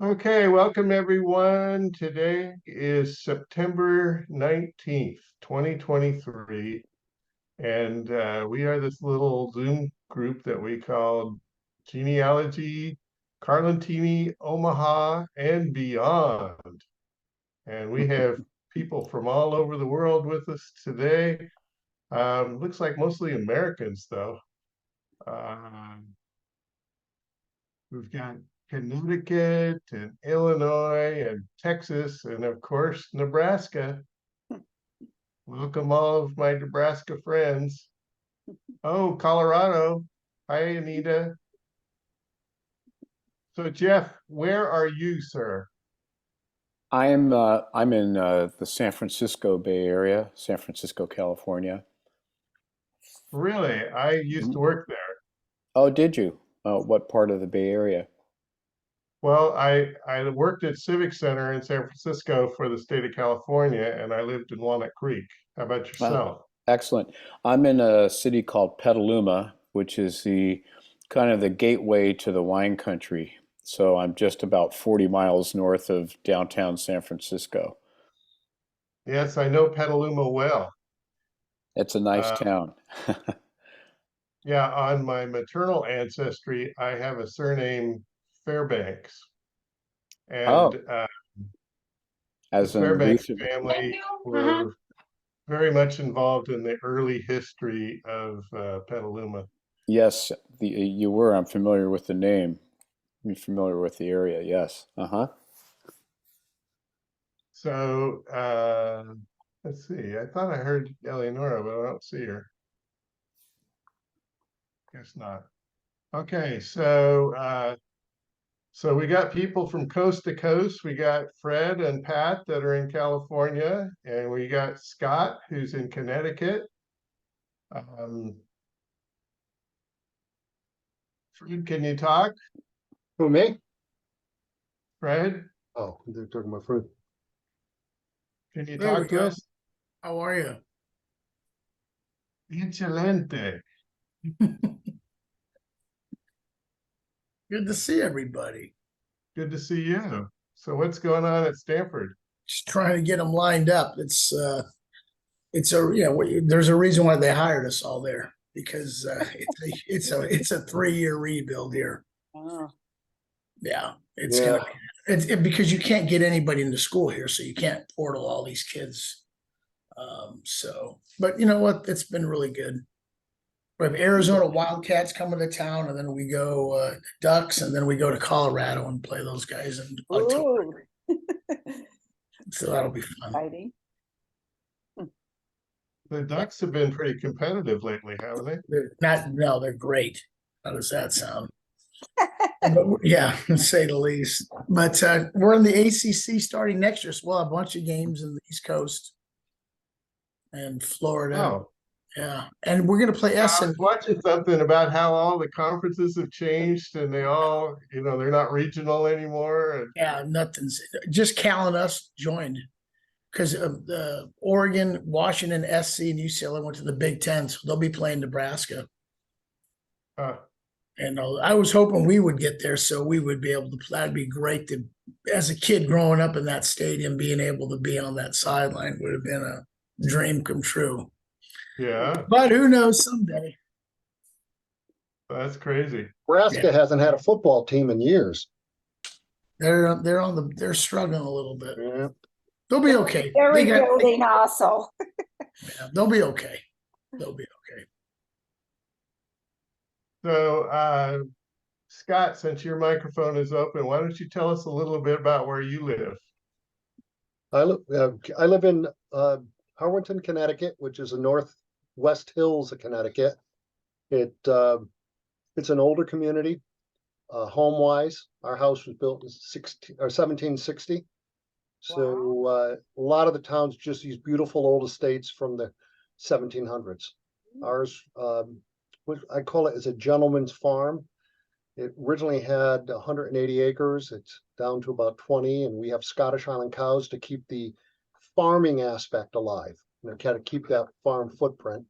Okay, welcome everyone. Today is September 19th, 2023, and we are this little Zoom group that we call Genealogy, Carlentini, Omaha, and beyond. And we have people from all over the world with us today. Looks like mostly Americans, though. We've got Connecticut and Illinois and Texas and of course Nebraska. Welcome all of my Nebraska friends. Oh, Colorado. Hi, Anita. So Jeff, where are you, sir? I'm in the San Francisco Bay Area, San Francisco, California. Really? I used to work there. Oh, did you? What part of the Bay Area? Well, I worked at Civic Center in San Francisco for the state of California, and I lived in Walnut Creek. How about Ah, yourself? excellent. I'm in a city called Petaluma, which is the kind of the gateway to the wine country. So I'm just about 40 miles north of downtown San Francisco. Yes, I know Petaluma well. It's a nice Uh, town. yeah, on my maternal ancestry, I have a surname Fairbanks, and Oh, the as in Fairbanks recent. family were very much involved in the early history of Petaluma. Yes, you were. I'm familiar with the name. I'm familiar with the area. Yes. Uh-huh. So let's see. I thought I heard Eleonora, but I don't see her. Guess not. Okay, so we got people from coast to coast. We got Fred and Pat that are in California, and we got Scott who's in Connecticut. Um, Fred, can you talk? Who, me? Fred, Oh, they're talking about fruit. can you There we talk to go. us? How are you? Excelente. Good to see everybody. Good to see you. So what's going on at Stanford? Just trying to get them lined up. There's a reason why they hired us all there because it's a 3-year rebuild here. Oh, Yeah, Yeah. because you can't get anybody into school here, so you can't portal all these kids. But you know what? It's been really good. We have Arizona Wildcats coming to town, and then we go Ducks, and then we go to Colorado and play those guys in October. ooh. So that'll be fun. Exciting. The Ducks have been pretty competitive lately, haven't they? They're great. How does that sound? But, yeah, to say the least. But we're in the ACC starting next year, so we'll have a bunch of games in the East Coast and Florida. Oh, Yeah, and we're gonna play I SN. was watching something about how all the conferences have changed and they all, they're not regional anymore. And Yeah, nothing's just Cal and us joined because of the Oregon, Washington, SC, and UCLA went to the Big Ten, so they'll be playing Nebraska. And I was hoping we would get there so we would be able to play. That'd be great to, as a kid growing up in that stadium, being able to be on that sideline would have been a dream come true. yeah, But who knows someday. that's crazy. Nebraska hasn't had a football team in years. They're struggling a little bit. Yeah. They'll be okay. They're rebuilding also. Yeah, they'll be okay. They'll be okay. So, Scott, since your microphone is open, why don't you tell us a little bit about where you live? I live in Harwinton, Connecticut, which is the northwest hills of Connecticut. It's an older community. Home-wise, our house was built in 1760. So a lot of the towns just these beautiful old estates from the 1700s. Ours, I call it, is a gentleman's farm. It originally had 180 acres. It's down to about 20, and we have Scottish Highland cows to keep the farming aspect alive. Kind of keep that farm footprint,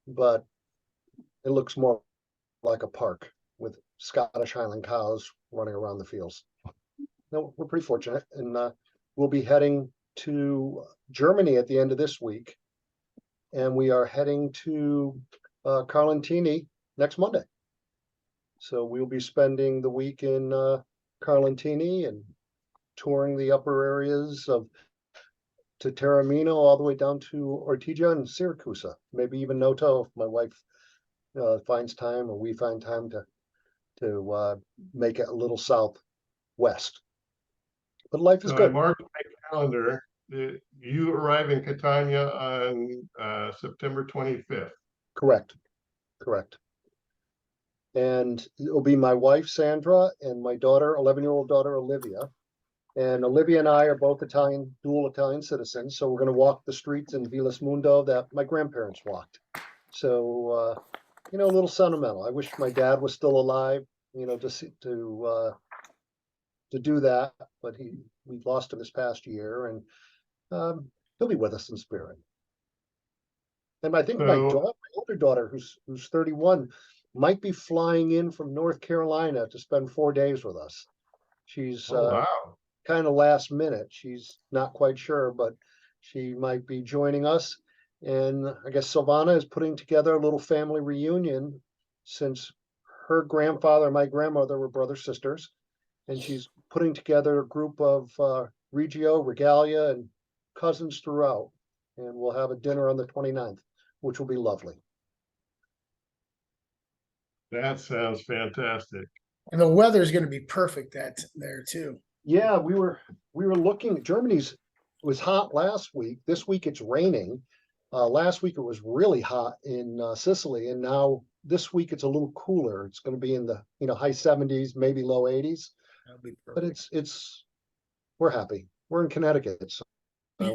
but it looks more like a park with Scottish Highland cows running around the fields. No, we're pretty fortunate, and we'll be heading to Germany at the end of this week, and we are heading to Carlentini next Monday. So we'll be spending the week in Carlentini and touring the upper areas of to Taormino all the way down to Ortigia and Syracuse, maybe even Noto if my wife finds time or we find time to make it a little southwest. But life is So I good. marked my calendar. You arrive in Catania on September 25th. Correct. And it'll be my wife, Sandra, and my daughter, 11-year-old daughter, Olivia. And Olivia and I are both dual Italian citizens. So we're going to walk the streets in Vilas Mundo that my grandparents walked. So, a little sentimental. I wish my dad was still alive, to do that. But we lost him this past year, and he'll be with us in spirit. And I think my older daughter, who's 31, might be flying in from North Carolina to spend 4 days with us. She's wow. kind of last minute. She's not quite sure, but she might be joining us. And I guess Silvana is putting together a little family reunion since her grandfather and my grandmother were brother sisters. And she's putting together a group of Regio, Regalia, and cousins throughout. And we'll have a dinner on the 29th, which will be lovely. That sounds fantastic. And the weather is going to be perfect there too. Yeah, we were looking. It was hot last week. This week it's raining. Last week it was really hot in Sicily, and now this week it's a little cooler. It's going to be in the high 70s, maybe low 80s. That'll be But perfect. we're happy. We're in Connecticut. So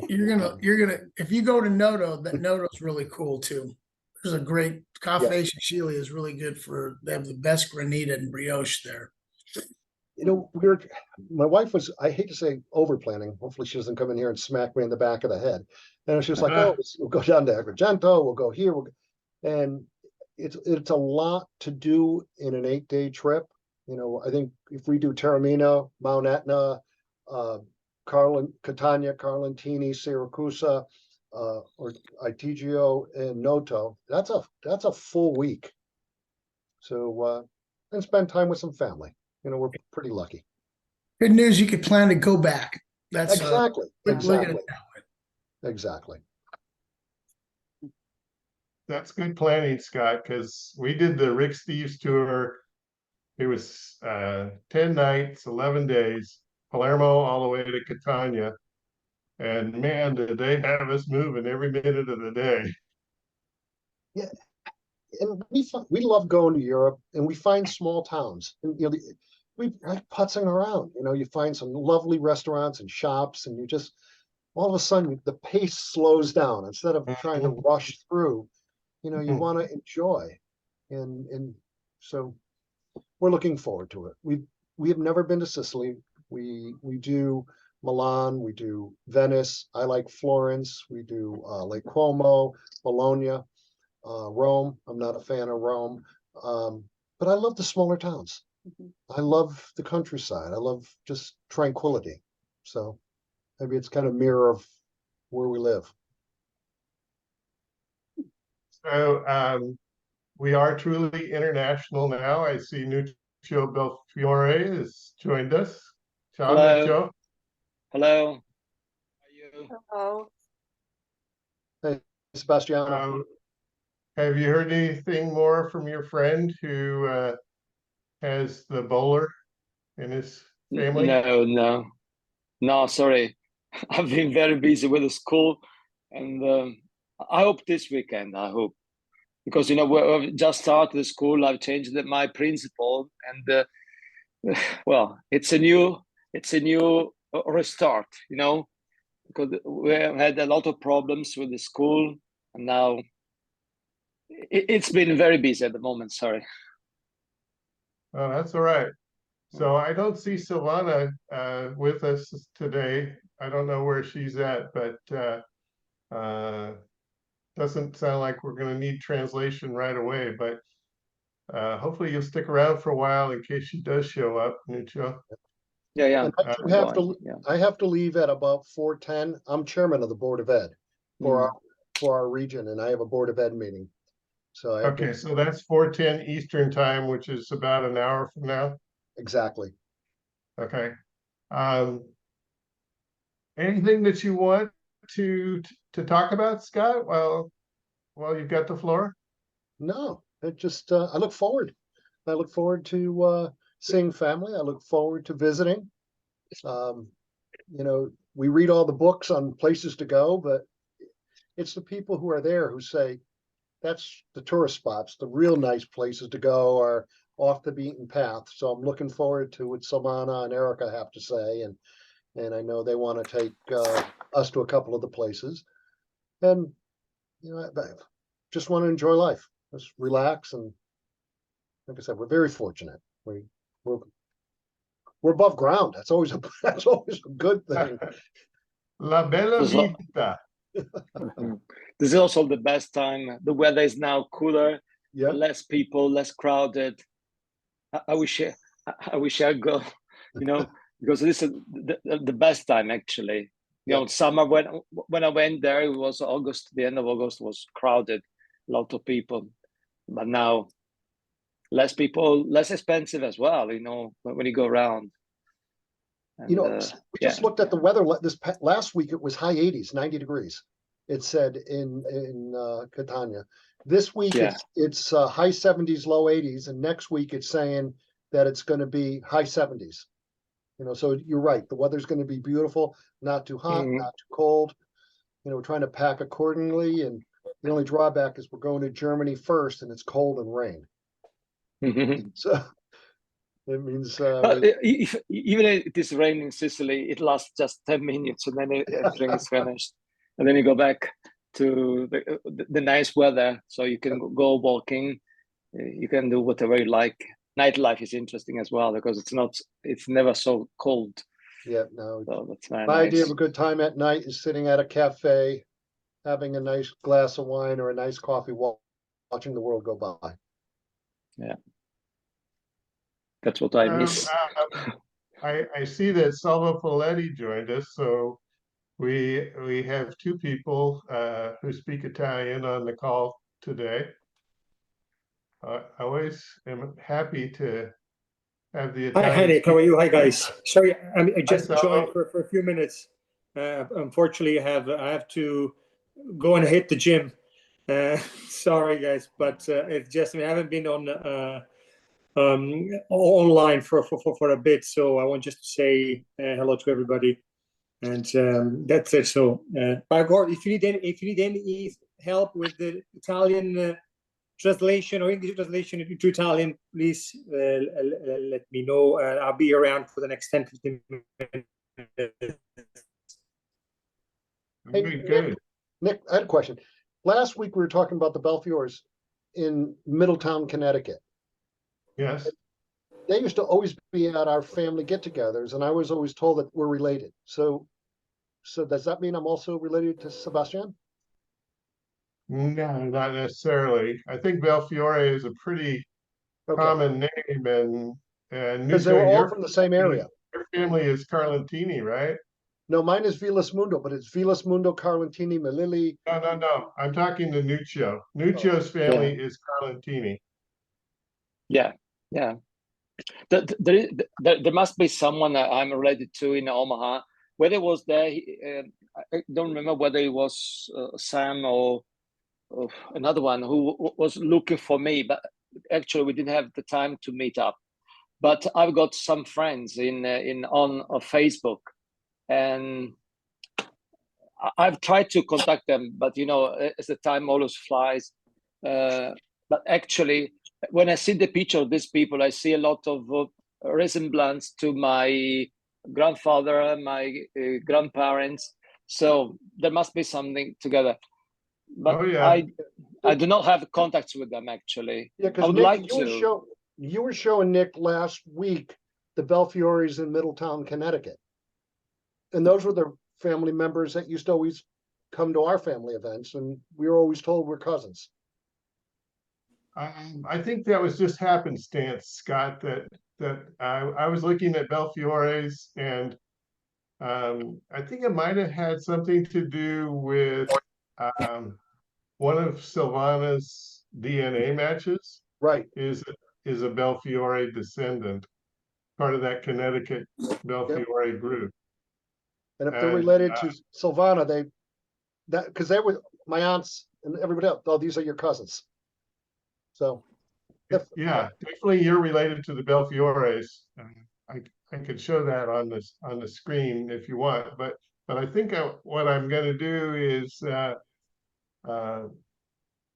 You're gonna if you go to Noto, that Noto's really cool too. There's a great Cafe Sicilia is really good they have the best granita and brioche there. My wife was, I hate to say over planning. Hopefully she doesn't come in here and smack me in the back of the head. And she was like, oh, we'll go down to Agrigento, we'll go here. And it's a lot to do in an 8-day trip. I think if we do Taormino, Mount Etna, Catania, Carlentini, Syracuse, or Itigio and Noto, that's a full week. So and spend time with some family. We're pretty lucky. Good news, you could plan to go back. That's exactly. That's good planning, Scott, because we did the Rick Steves tour. It was 10 nights, 11 days, Palermo all the way to Catania. And man, did they have us moving every minute of the day. Yeah. And we love going to Europe, and we find small towns. And we like putzing around. You find some lovely restaurants and shops, and you just all of a sudden the pace slows down. Instead of trying to rush through, you want to enjoy. And so we're looking forward to it. We have never been to Sicily. We do Milan, we do Venice. I like Florence. We do Lake Como, Bologna. Rome. I'm not a fan of Rome, but I love the smaller towns. I love the countryside. I love just tranquility. So maybe it's kind of mirror of where we live. So we are truly international now. I see Nuccio Belfiore has joined us. Ciao, Hello. Nuccio. Hello. How are you? Hello. Hey, Sebastiano. Have you heard anything more from your friend who has the bowler in his family? No, sorry. I've been very busy with the school, and I hope this weekend, because we've just started the school. I've changed my principal, and well, it's a new restart, because we have had a lot of problems with the school, and now it's been very busy at the moment. Sorry. Oh, that's all right. So I don't see Silvana with us today. I don't know where she's at, but doesn't sound like we're going to need translation right away. But hopefully you'll stick around for a while in case she does show up, Nuccio. Yeah. And I do I'm have going, to, yeah. I have to leave at about 4:10. I'm chairman of the Board of Ed for Mm. our region, and I have a Board of Ed meeting. So I have to, Okay, so that's 4:10 Eastern time, which is about an hour from now. exactly. Okay. Um, anything that you want to talk about, Scott, while you've got the floor? No, it just, I look forward. I look forward to seeing family. I look forward to visiting. You know, we read all the books on places to go, but it's the people who are there who say, that's the tourist spots. The real nice places to go are off the beaten path. So I'm looking forward to what Silvana and Erica have to say. And I know they want to take us to a couple of the places. And, you know, I just want to enjoy life. Just relax. And like I said, we're very fortunate. We're we're above ground. That's always a that's always a good thing. La bella There's a- vita. This is also the best time. The weather is now cooler, Yeah. less people, less crowded. I wish I wish I'd go, you know, because this is the best time actually. You know, summer when I went there, it was August. The end of August was crowded, a lot of people. But now, less people, less expensive as well. You know, when you go around. And, You know, we just looked at the weather last week. It was high 80s, 90 degrees. It said in Catania. This week it's high 70s, low 80s, and next week it's saying that it's going to be high 70s. You know, so you're right. The weather's going to be beautiful, not too hot, not too cold. You know, we're trying to pack accordingly, and the only drawback is we're going to Germany first, and it's cold and rain. So it means even if it is raining in Sicily, it lasts just 10 minutes and then everything is finished. And then you go back to the nice weather. So you can go walking, you can do whatever you like. Nightlife is interesting as well because it's never so cold. yeah, no. So that's very My nice. idea of a good time at night is sitting at a cafe, having a nice glass of wine or a nice coffee, watching the world go by. Yeah. That's what I miss. I see that Salvo Poletti joined us, so we have two people who speak Italian on the call today. I always am happy to have the Italian. Hi, Nick. How are you? Hi, guys. Sorry, I just Salvo. joined for a few minutes. Unfortunately, I have to go and hit the gym. Sorry, guys, but it's just I haven't been on online for a bit, so I want just to say hello to everybody, and that's it. So, by God, if you need any help with the Italian translation or English translation into Italian, please let me know. I'll be around for the next 10-15 minutes. Very good. Nick, I had a question. Last week we were talking about the Belfiores in Middletown, Connecticut. Yes. They used to always be at our family get-togethers, and I was always told that we're related. So does that mean I'm also related to Sebastian? No, not necessarily. I think Belfiore is a pretty common name, and Because they were Nuccio, all from the same area. Your family is Carlentini, right? No, mine is Vilas Mundo, but it's Vilas Mundo, Carlentini, Melilli. No. I'm talking to Nuccio. Nuccio's family is Carlentini. Yeah. There must be someone I'm related to in Omaha. Whether it was there, I don't remember whether it was Sam or another one who was looking for me, but actually we didn't have the time to meet up. But I've got some friends on Facebook, and I've tried to contact them, but you know, as the time always flies. But actually, when I see the picture of these people, I see a lot of resemblance to my grandfather, my grandparents. So there must be something together. But I do not have contacts with them actually. Yeah, because Nick, you were showing Nick last week the Belfiores in Middletown, Connecticut, and those were the family members that used to always come to our family events, and we were always told we're cousins. I think that was just happenstance, Scott, that I was looking at Belfiore's, and I think it might have had something to do with one of Silvana's DNA matches Right. is a Belfiore descendant, part of that Connecticut Belfiore group. And if they're And related to Silvana, because they were my aunts and everybody else. Oh, these are your cousins. So, yeah, definitely you're related to the Belfiores. I could show that on the screen if you want, but I think what I'm going to do is uh,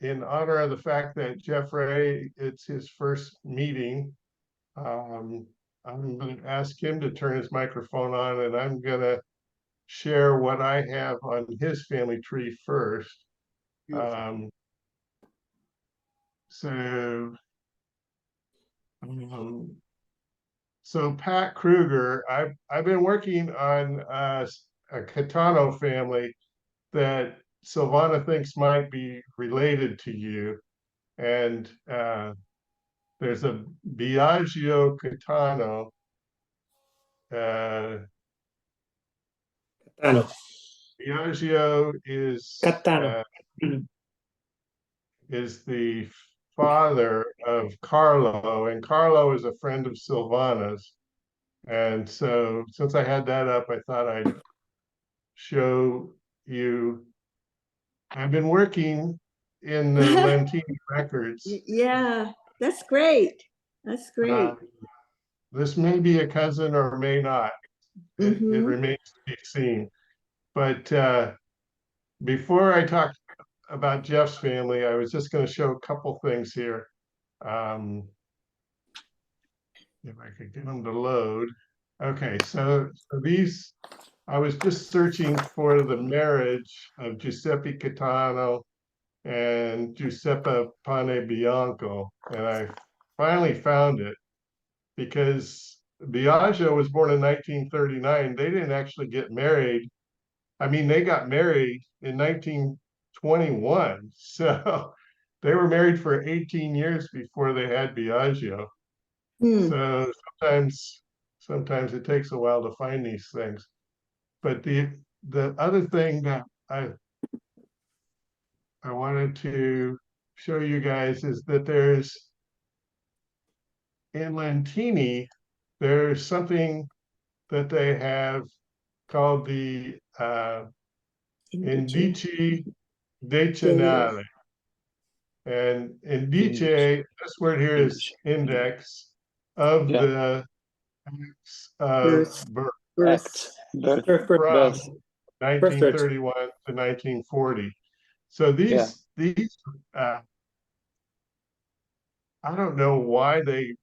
in honor of the fact that Jeff Ray, it's his first meeting. I'm going to ask him to turn his microphone on, and I'm going to share what I have on his family tree first. Um, so, so Pat Kruger, I've been working on a Catano family that Silvana thinks might be related to you, and there's a Biagio Catano. Catano. Biagio Catano. is the father of Carlo, and Carlo is a friend of Silvana's. And so since I had that up, I thought I'd show you. I've been working in the Lentini records. Yeah, that's great. That's great. This may be a cousin or may not. It Mhm. remains to be seen. But before I talk about Jeff's family, I was just going to show a couple things here. If I could get them to load. Okay, so these, I was just searching for the marriage of Giuseppe Catano and Giuseppe Pane Bianco, and I finally found it because Biagio was born in 1939. They didn't actually get married. I mean, they got married in 1921, so they were married for 18 years before they had Biagio. Hmm. So sometimes it takes a while to find these things. But the other thing that I wanted to show you guys is that there's in Lentini, there's something that they have called the Indici Decennale. And indice, this word here is index of Yeah. the birth Birth. Birth. from Birth. 1931 to 1940. So these I don't know why they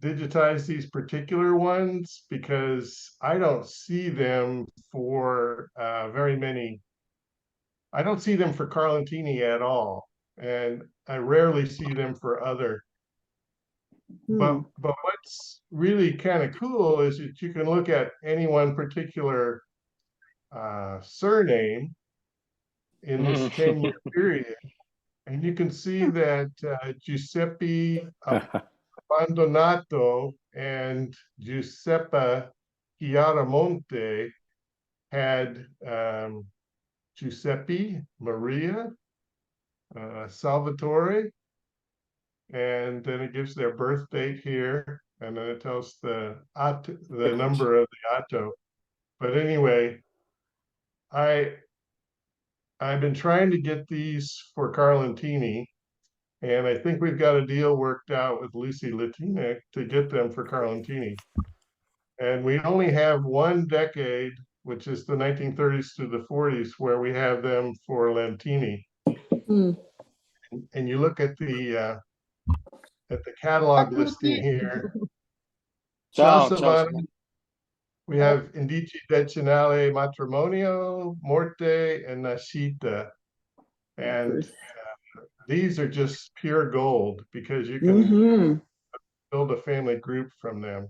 digitize these particular ones because I don't see them for very many. I don't see them for Carlentini at all, and I rarely see them for other. But what's really kind of cool is that you can look at any one particular surname in this 10-year period, and you can see that Giuseppe Abbandonato and Giuseppe Chiaramonte had Giuseppe Maria Salvatore, and then it gives their birth date here, and then it tells the number of the Atto. But anyway, I've been trying to get these for Carlentini, and I think we've got a deal worked out with Lucy Latina to get them for Carlentini. And we only have one decade, which is the 1930s to the 40s, where we have them for Lentini. And you look at the catalog listing here. Ciao, Silvana. We have Indici Decennale Matrimonio, Morte, and Nascita. And these are just pure gold because you can build a family group from them.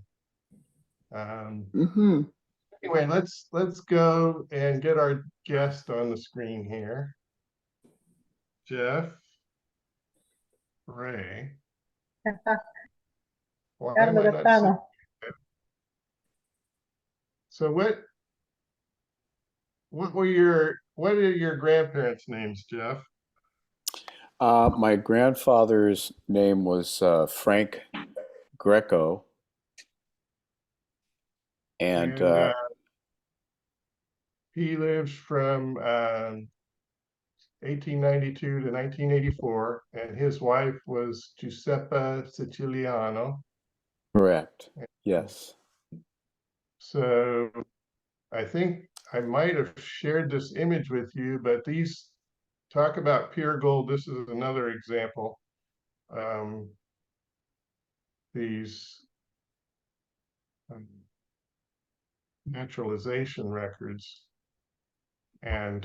Anyway, let's go and get our guest on the screen here. Jeff. Ray. Ah, Why am Carlo I not seeing Gaetano. it? So what are your grandparents' names, Jeff? My grandfather's name was Frank Greco, and he lives from 1892 to 1984, and his wife was Giuseppa Siciliano. correct. Yes. So I think I might have shared this image with you, but these talk about pure gold. This is another example. These naturalization records. And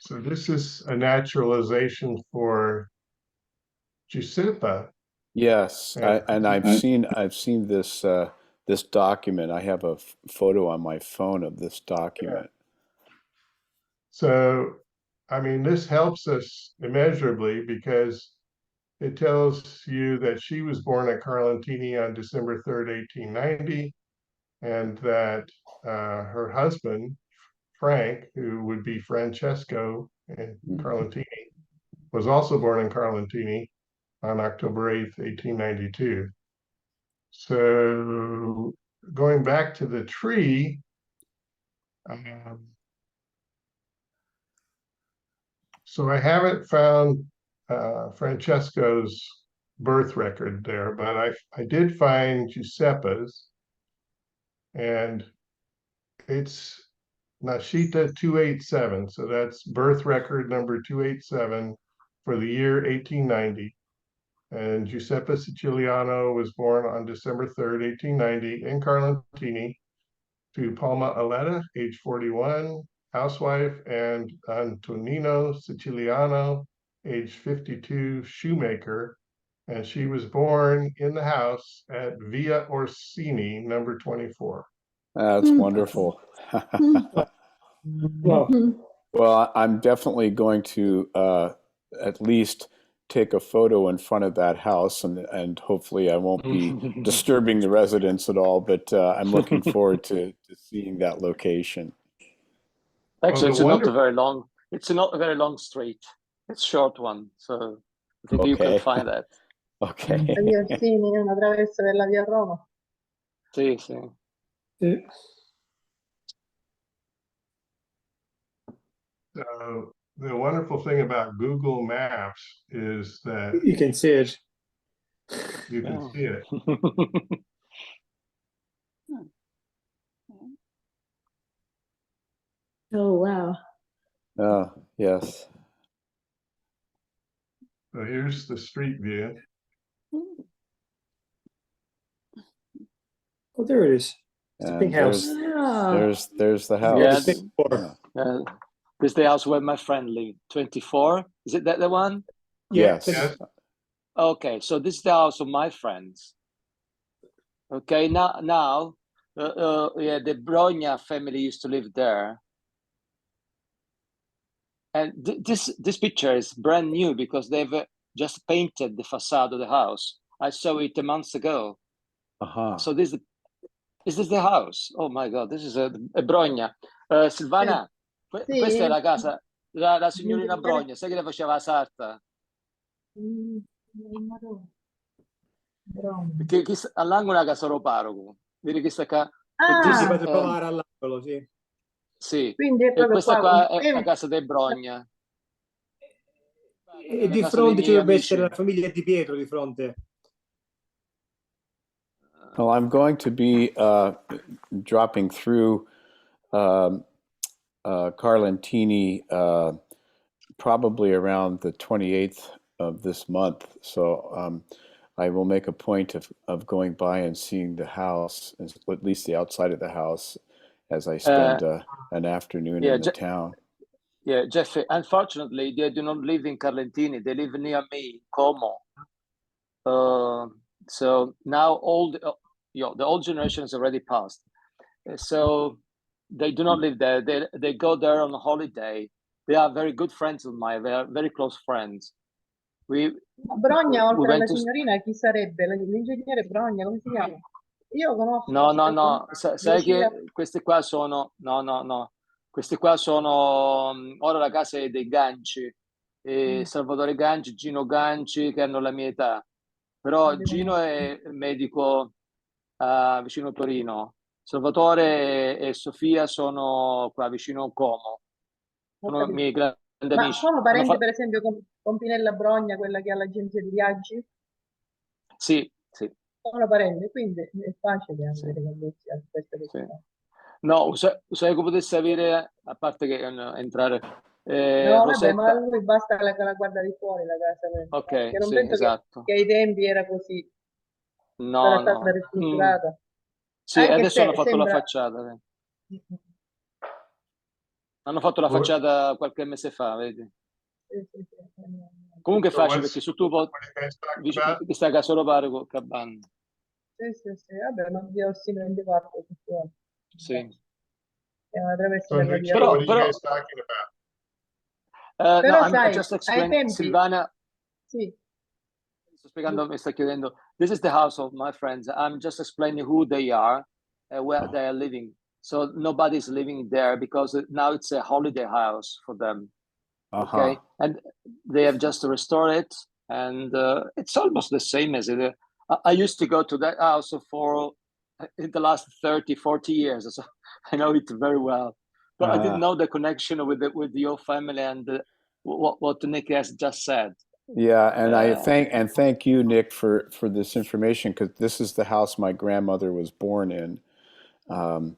so this is a naturalization for Giuseppa. Yes, I've seen this this document. I have a photo on my phone of this document. So, I mean, this helps us immeasurably because it tells you that she was born at Carlentini on December 3rd, 1890, and that her husband, Frank, who would be Francesco in Carlentini, was also born in Carlentini on October 8th, 1892. So going back to the tree, so I haven't found Francesco's birth record there, but I did find Giuseppa's, and it's Nashita 287. So that's birth record number 287 for the year 1890. And Giuseppe Siciliano was born on December 3rd, 1890 in Carlentini to Palma Aletta, age 41, housewife, and Antonino Siciliano, age 52, shoemaker. And she was born in the house at Via Orsini, number 24. That's wonderful. Wow. Well, I'm definitely going to at least take a photo in front of that house, and hopefully I won't be disturbing the residents at all, but I'm looking forward to seeing that location. Actually, the it's not a very long. It's not a very long street. It's a short one, so I think you can Okay. find that. Okay. La via Orsini è una traversa della via Roma. Sì, sì. So the wonderful thing about Google Maps is that You can see it. you can see it. Oh, wow. Oh, yes. So here's the street view. Oh, there it is. It's a And big house. there's the house. Yeah, Big door. this is the house where my friend lived. 24. Is it that the one? Yes. Yes. Okay, so this is the house of my friends. Okay, now, yeah, the Brogna family used to live there. And this picture is brand new because they've just painted the facade of the house. I saw it a month ago. Uh-huh. So is this the house? Oh my God, this is a Brogna. Silvana, Sì. questa è la casa, la signorina Brogna, sai che le faceva la sarta? Che all'angolo è la casa Roparogo. Vedi questa qua? Ah, Si fa trovare all'angolo, sì. Sì, quindi è e proprio questa qua. qua è la casa dei Brogna. E di casa fronte dei ci miei dovrebbe amici. essere la famiglia di Pietro di fronte. Well, I'm going to be dropping through Carlentini probably around the 28th of this month. So I will make a point of going by and seeing the house, at least the outside of the house, as I spend an afternoon in the town. Yeah, Jeff, unfortunately, they do not live in Carlentini. They live near me, Como. So now the old generation has already passed. So they do not live there. They go there on a holiday. They are very good friends of mine. They are very close friends. Ma Brogna, we oltre went alla to. signorina, chi sarebbe? L'ingegnere Brogna, come si chiama? Io conosco No, no, aspetta, no, sai Lucia. che queste qua sono, no, no, no, queste qua sono, ora la casa è dei Ganci, Salvatore Ganci, Gino Ganci, che hanno la mia età, però Non li Gino conosco. è medico vicino Torino, Salvatore e Sofia sono qua vicino Como, Ho sono capito. miei grandi Ma amici. sono parenti, per esempio, con Pinella Brogna, quella che ha l'agenzia di viaggi? Sì, sì, Sono parenti, quindi è facile sì, avere condizioni a queste sì. persone. No, sai come potessi avere, a parte che entrare, No, vabbè, ma a Rosetta, lui basta che la guarda di fuori la casa, che ok, non sì, penso esatto. che ai tempi era così, sarà No, stata no. ristrutturata. Sì, Anche adesso hanno se fatto la sembra. facciata. Hanno fatto la What, facciata qualche mese fa, vedi? Sì, sì, sì. Comunque è so facile perché su tubo what are you guys talking about? che sta solo pare con Cabana. Sì, sì, sì, vabbè, ma via Orsino 24, Sì. è una traversa So della Lucia, via Però, what are Roma. you però, guys talking about? no, Però I sai, just ai explained, tempi, Silvana, sì, sto spiegando, mi sta chiedendo, this is the house of my friends. I'm just explaining who they are and where they are living. So nobody's living there because now it's a holiday house for them. Uh-huh. Okay, and they have just restored it, and it's almost the same as it. I used to go to that house for in the last 30, 40 years, so I know it very well. But I didn't Uh-huh. know the connection with your family and what Nick has just said. Yeah, and I Uh, thank you, Nick, for this information because this is the house my grandmother was born in. Um,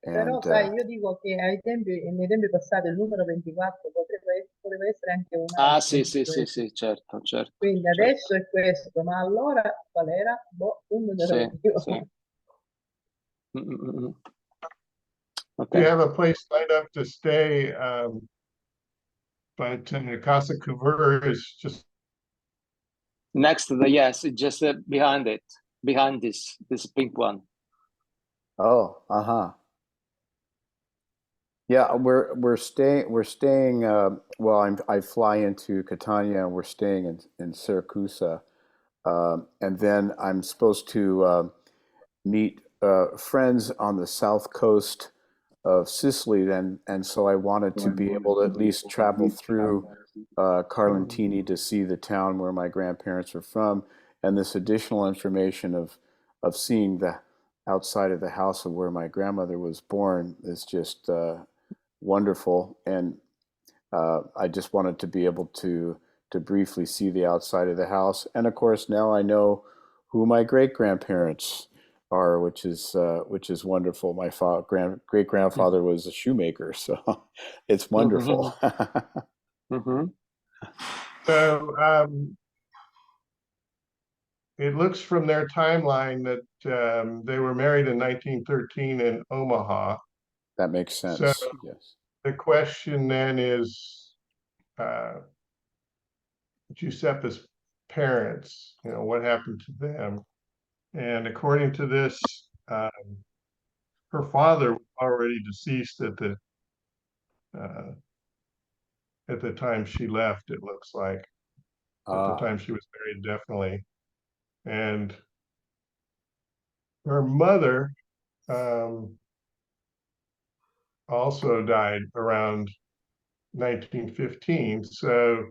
però and sai, io dico che nei tempi passati il numero 24 poteva essere anche un ah, altro. sì, sì, sì, sì, certo, certo, Quindi certo. adesso è questo, ma allora qual era? Boh, un numero Sì, 21. sì. Mm. We Okay. have a place lined up to stay, but Casa Cover is just Next to the yes, it's just behind it, behind this pink one. oh, uh-huh. Yeah, we're staying well, I fly into Catania and we're staying in Syracuse. And then I'm supposed to meet friends on the south coast of Sicily, and so I wanted to be able to at least travel through Carlentini to see the town where my grandparents are from, and this additional information of seeing the outside of the house of where my grandmother was born is just wonderful, and I just wanted to be able to briefly see the outside of the house, and of course now I know who my great grandparents are, which is wonderful. My great grandfather was a shoemaker, so it's wonderful. Mm-hmm. so. It looks from their timeline that they were married in 1913 in Omaha. That makes So sense. Yes. the question then is uh, Giuseppe's parents, what happened to them? And according to this, her father was already deceased uh, at the time she left, it looks like. At the Ah, time she was married, definitely. And her mother um, also died around 1915. So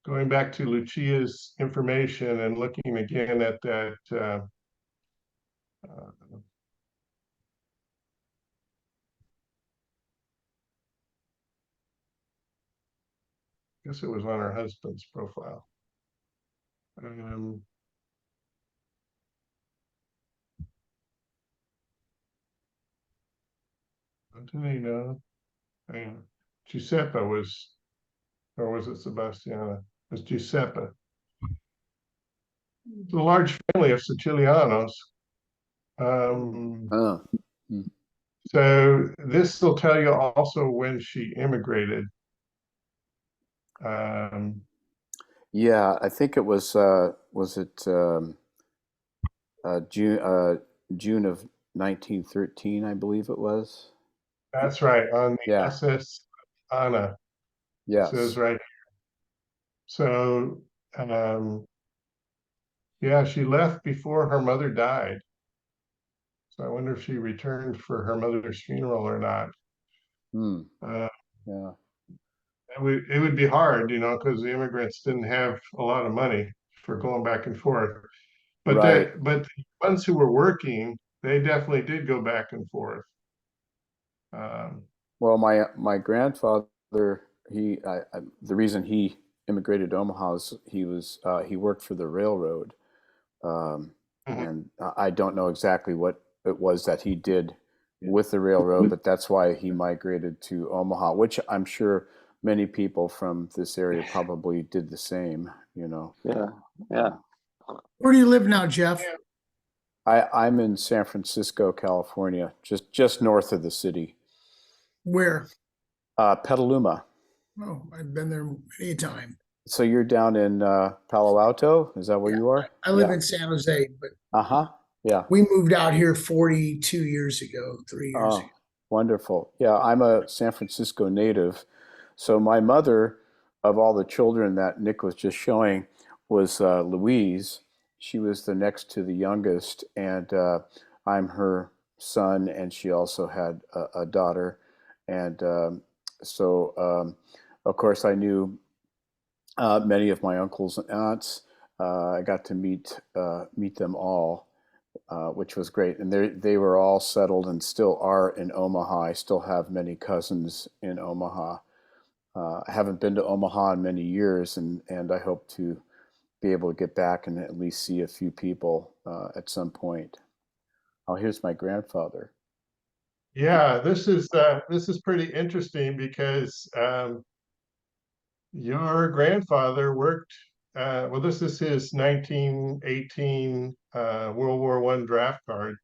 going back to Lucia's information and looking again at that, I guess it was on her husband's profile. Antonino, Giuseppe was, or was it Sebastiana? It was Giuseppe. It's a large family of Sicilianos. oh. Hmm. So this will tell you also when she immigrated. Yeah, I think it was it June June of 1913, I believe it was. That's right, on the Yeah. SS Anna. It says Yes. right. So, yeah, she left before her mother died. So I wonder if she returned for her mother's funeral or not. Hmm. Uh, Yeah. it would be hard, because the immigrants didn't have a lot of money for going back and forth. But Right. but the ones who were working, they definitely did go back and forth. Well, my grandfather, the reason he immigrated to Omaha is he worked for the railroad, um, Mhm. and I don't know exactly what it was that he did with the railroad, but that's why he migrated to Omaha, which I'm sure many people from this area probably did the same. Yeah, yeah. Where do you live now, Jeff? I'm in San Francisco, California, just north of the city. Where? Petaluma. Oh, I've been there many a time. So you're down in Palo Alto? Is that where Yeah, you are? I live Yeah. in San Jose, but Uh-huh. Yeah. we moved out here 42 years ago, 3 years ago. Oh, wonderful. Yeah, I'm a San Francisco native. So my mother, of all the children that Nick was just showing, was Louise. She was the next to the youngest, and I'm her son, and she also had a daughter. And of course, I knew many of my uncles and aunts. I got to meet them all, which was great. And they were all settled and still are in Omaha. I still have many cousins in Omaha. I haven't been to Omaha in many years, and I hope to be able to get back and at least see a few people at some point. Oh, here's my grandfather. Yeah, this is pretty interesting because your grandfather worked. Well, this is his 1918 World War I draft card,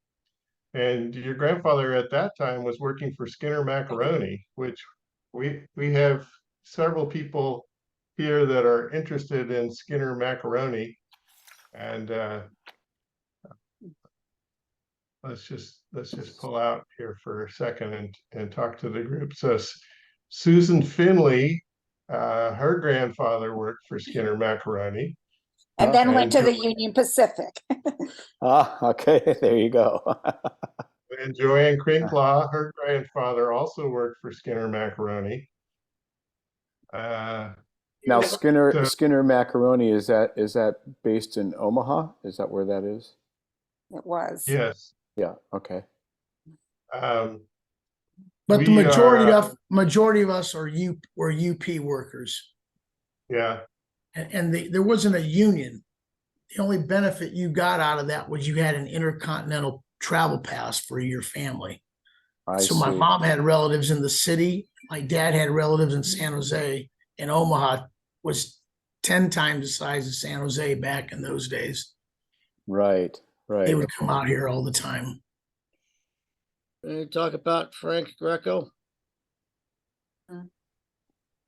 and your grandfather at that time was working for Skinner Macaroni, which we have several people here that are interested in Skinner Macaroni, and let's just pull out here for a second and talk to the group. So Susan Finley, her grandfather worked for Skinner Macaroni, And then went and to the Union Pacific. Ah, okay, there you go. Joanne Crinklaw, her grandfather also worked for Skinner Macaroni. Now So Skinner Macaroni, is that based in Omaha? Is that where that is? It was. yes, Yeah, okay. um, But the we majority of us were UP workers, yeah. and there wasn't a union. The only benefit you got out of that was you had an intercontinental travel pass for your family. I So my see. mom had relatives in the city. My dad had relatives in San Jose, and Omaha was 10 times the size of San Jose back in those days. Right, They right. would come out here all the time. Can you talk about Frank Greco?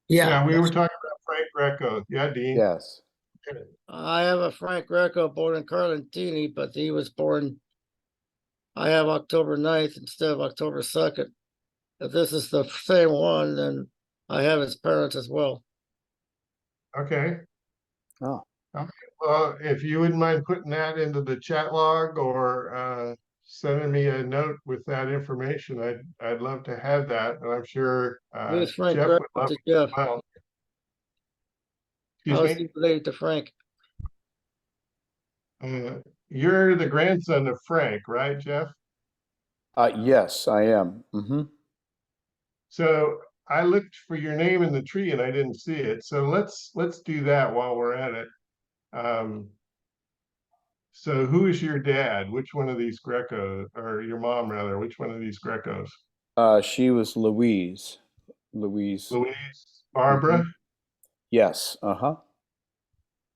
Yeah, we were talking about Frank Greco. Yeah, Dean. Yes. I have a Frank Greco born in Carlentini, but he was born, I have October 9th instead of October 2nd. If this is the same one, then I have his parents as well. Okay. Oh, Okay. Well, if you wouldn't mind putting that into the chat log or sending me a note with that information, I'd love to have that, and I'm sure Who's Frank Jeff would Greco love to it as Jeff? well. How is Excuse he related to Frank? me. You're the grandson of Frank, right, Jeff? yes, I am. Mm-hmm. So I looked for your name in the tree and I didn't see it. So let's do that while we're at it. So who is your dad? Which one of these Greco, or your mom rather? Which one of these Grecos? She was Louise. Louise. Louise, Barbara. Mhm. Yes. Uh-huh.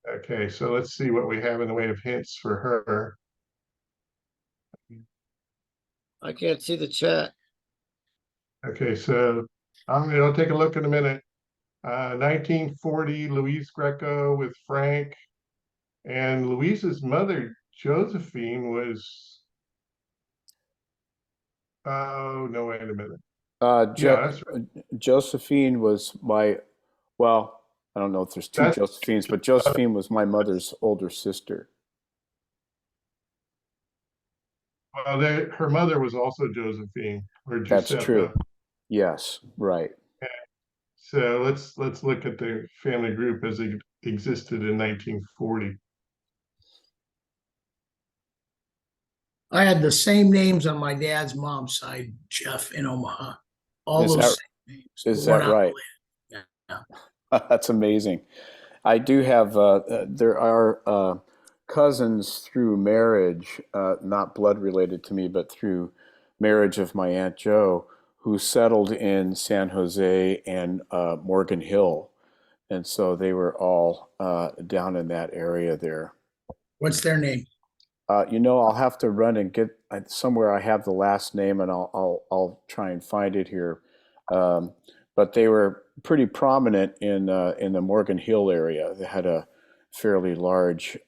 Okay, so let's see what we have in the way of hints for her. I can't see the chat. Okay, so I'll take a look in a minute. 1940, Louise Greco with Frank, and Louise's mother, Josephine, was. Oh no! Wait a minute. Yeah, that's right. Josephine was well, I don't know if there's two That's Josephines, but Josephine was my mother's older sister. well, her mother was also Josephine or That's true. Giuseppa. Yes, right. So let's look at the family group as it existed in 1940. I had the same names on my dad's mom's side, Jeff, in Omaha. All Is those that- same names. is We're that not right? related. Yeah. That's amazing. I do have, there are cousins through marriage, not blood related to me, but through marriage of my Aunt Jo, who settled in San Jose and Morgan Hill. And so they were all down in that area there. What's their name? I'll have to run and get somewhere. I have the last name, and I'll try and find it here. But they were pretty prominent in the Morgan Hill area. They had a fairly large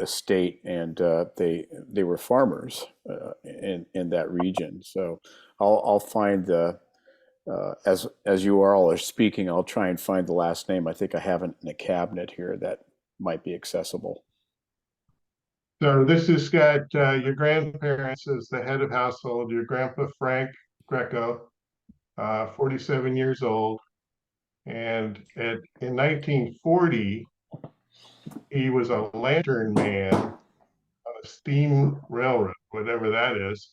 estate, and they were farmers in that region. So I'll find the as you all are speaking, I'll try and find the last name. I think I have it in a cabinet here that might be accessible. So this has got your grandparents as the head of household, your grandpa Frank Greco, 47 years old. And in 1940, he was a lantern man on a steam railroad, whatever that is.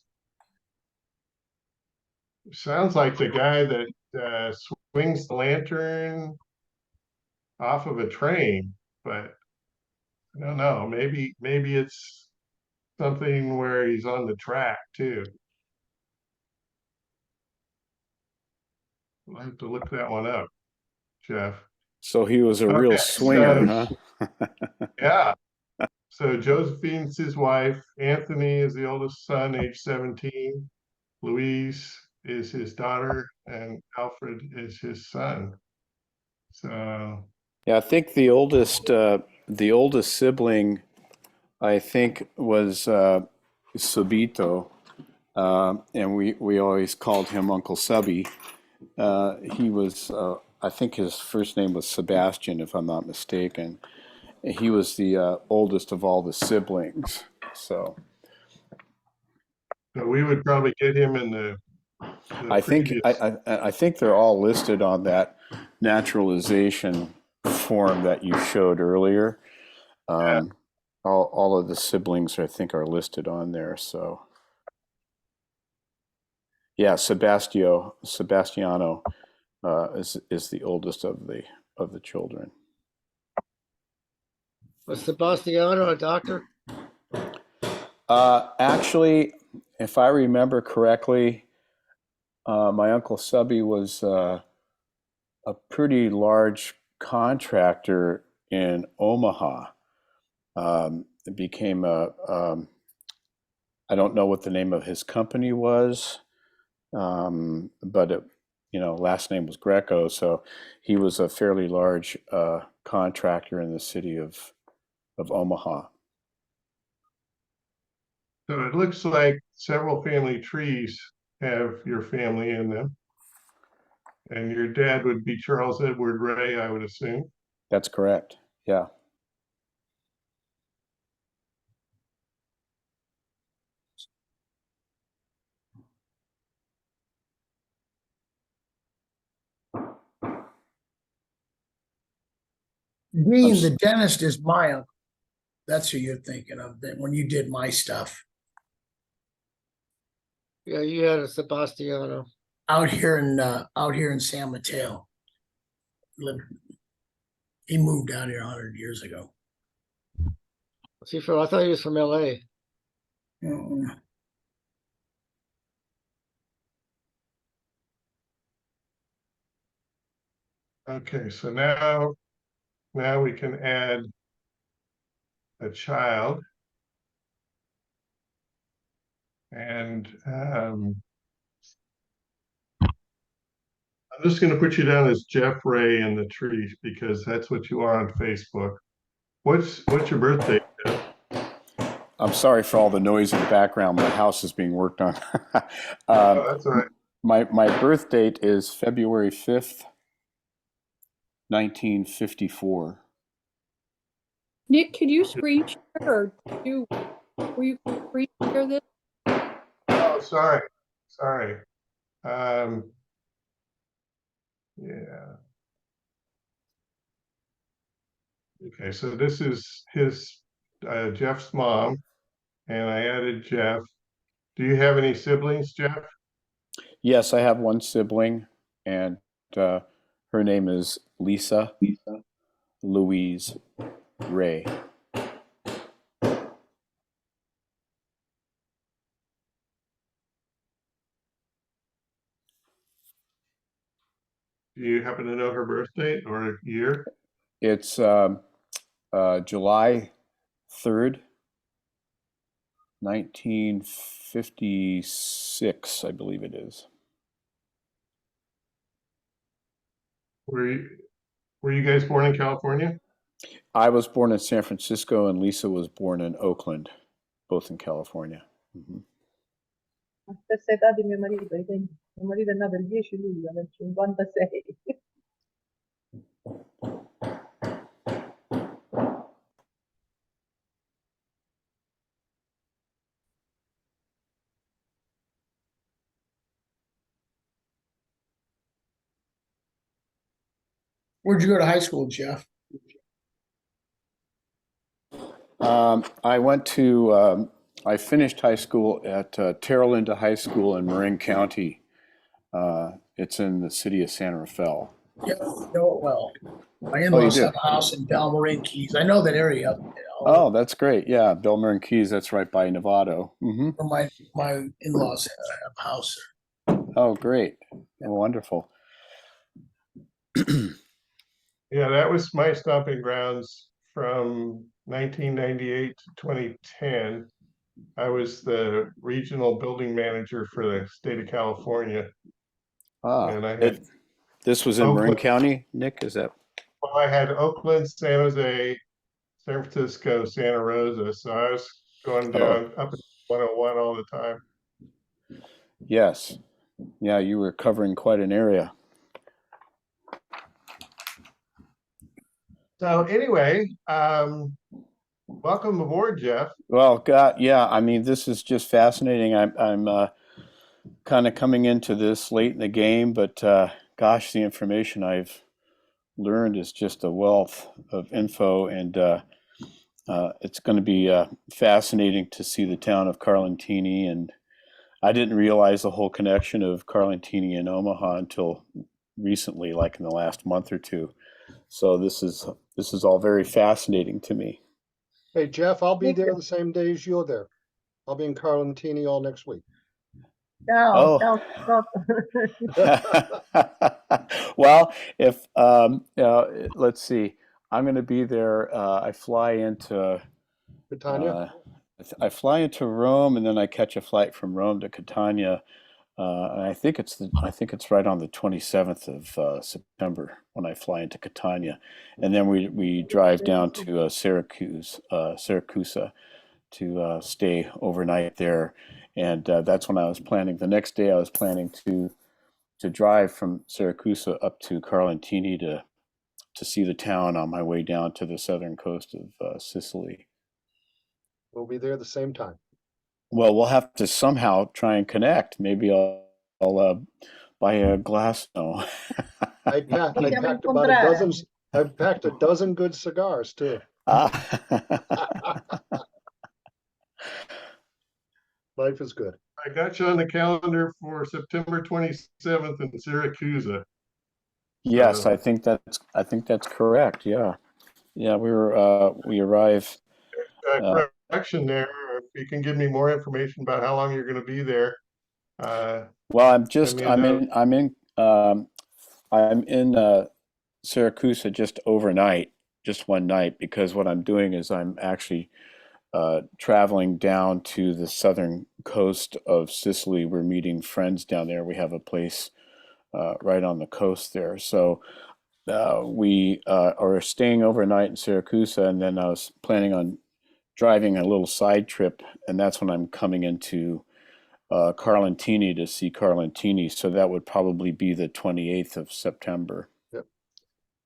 Sounds like the guy that swings the lantern off of a train, but I don't know. Maybe it's something where he's on the track too. I'll have to look that one up, Jeff. So he was a real Okay, swinger, so- huh? Yeah. So Josephine's his wife. Anthony is the oldest son, age 17. Louise is his daughter, and Alfred is his son. So Yeah, I think the oldest sibling, I think, was Subito, and we always called him Uncle Subby. He was, I think his first name was Sebastian, if I'm not mistaken. He was the oldest of all the siblings. So we would probably get him in the I think previous. I think they're all listed on that naturalization form that you showed earlier. All of the siblings, I think, are listed on there. So yeah, Sebastiano is the oldest of the children. Was Sebastiano a doctor? Actually, if I remember correctly, my Uncle Subby was a pretty large contractor in Omaha. It became I don't know what the name of his company was, but last name was Greco, so he was a fairly large contractor in the city of Omaha. So it looks like several family trees have your family in them. And your dad would be Charles Edward Ray, I would assume. That's correct. Yeah. Dean, the dentist, is my uncle. That's who you're thinking of then when you did my stuff Yeah, you had a Sebastiano. out here in San Mateo. He moved out here 100 years ago. Was he from? I thought he was from LA. Mm. Okay, so now we can add a child. And I'm just going to put you down as Jeff Ray in the tree because that's what you are on Facebook. What's your birthday, Jeff? I'm sorry for all the noise in the background. My house is being worked on. Oh, that's all right. My birth date is February 5th, 1954. Nick, could you screen share or will you screen share this? Oh, sorry. Yeah. Okay, so this is his Jeff's mom, and I added Jeff. Do you have any siblings, Jeff? Yes, I have one sibling, and her name is Lisa Louise Ray. Do you happen to know her birth date or year? It's July 3rd, 1956, I believe it is. Were you guys born in California? I was born in San Francisco, and Lisa was born in Oakland, both in California. Mm-hmm. La stessa età di mio marito, mio marito è nato il 10 luglio del 56. Where'd you go to high school, Jeff? I went to, I finished high school at Terra Linda High School in Marin County. It's in the city of San Rafael. Yeah, I know it well. My you in-laws do? have a house in Belmarin Keys. I know that area up there. Oh, that's great. Yeah, Belmarin Keys, that's right by Novato. Mm-hmm. My in-laws have a house there. Oh, great. Oh, wonderful. Yeah, that was my stomping grounds from 1998 to 2010. I was the regional building manager for the state of California. And I had this was in Marin County, Nick, is that? Well, I had Oakland, San Jose, San Francisco, Santa Rosa. So I was going down up at 101 all the time. Yes. Yeah, you were covering quite an area. So anyway, welcome aboard, Jeff. Well, God, yeah, I mean, this is just fascinating. I'm kind of coming into this late in the game, but gosh, the information I've learned is just a wealth of info, and it's going to be fascinating to see the town of Carlentini. And I didn't realize the whole connection of Carlentini and Omaha until recently, like in the last month or two. So this is all very fascinating to me. Hey, Jeff, I'll be there the same day as you're there. I'll be in Carlentini all next week. Ciao, Oh. ciao. Well, if let's see, I'm going to be there. I fly into Catania? I fly into Rome, and then I catch a flight from Rome to Catania. And I think it's right on the 27th of September when I fly into Catania, and then we drive down to Syracuse to stay overnight there, and that's when I was planning. The next day, I was planning to drive from Syracuse up to Carlentini to see the town on my way down to the southern coast of Sicily. We'll be there the same time. Well, we'll have to somehow try and connect. Maybe I'll buy a glass. No. I packed about a dozen. I packed a dozen good cigars too. Life is good. I got you on the calendar for September 27th in Syracuse. Yes, I think that's correct. Yeah, yeah. We arrive. Correction there. If you can give me more information about how long you're going to be there. Well, I'm in Syracuse just overnight, just one night, because what I'm doing is I'm actually traveling down to the southern coast of Sicily. We're meeting friends down there. We have a place right on the coast there. So we are staying overnight in Syracuse, and then I was planning on driving a little side trip, and that's when I'm coming into Carlentini to see Carlentini. So that would probably be the 28th of September. Yep.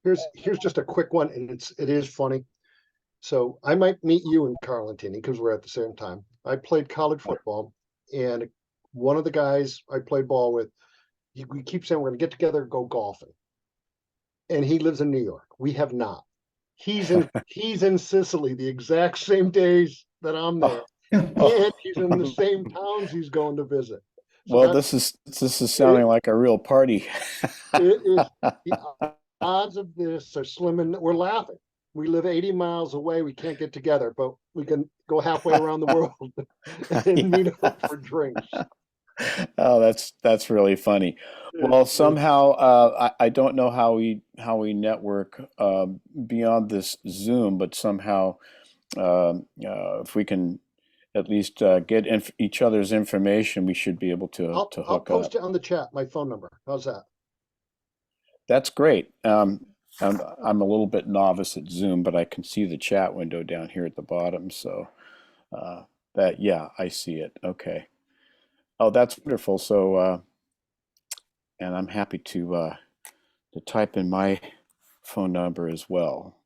Here's just a quick one, and it is funny. So I might meet you in Carlentini because we're at the same time. I played college football, and one of the guys I played ball with, we keep saying we're going to get together and go golfing. And he lives in New York. We have not. He's in Sicily the exact same days that I'm there, and he's in the same towns he's going to visit. So Well, this is sounding like a real party. it is the odds of this are slim, and we're laughing. We live 80 miles away. We can't get together, but we can go halfway around the world and meet up for drinks. Oh, that's really funny. Well, somehow I don't know how we network beyond this Zoom, but somehow if we can at least get each other's information, we should be able to I'll hook post up. it on the chat, my phone number. How's that? That's great. I'm a little bit novice at Zoom, but I can see the chat window down here at the bottom. So yeah, I see it. Okay. Oh, that's wonderful. So and I'm happy to type in my phone number as well.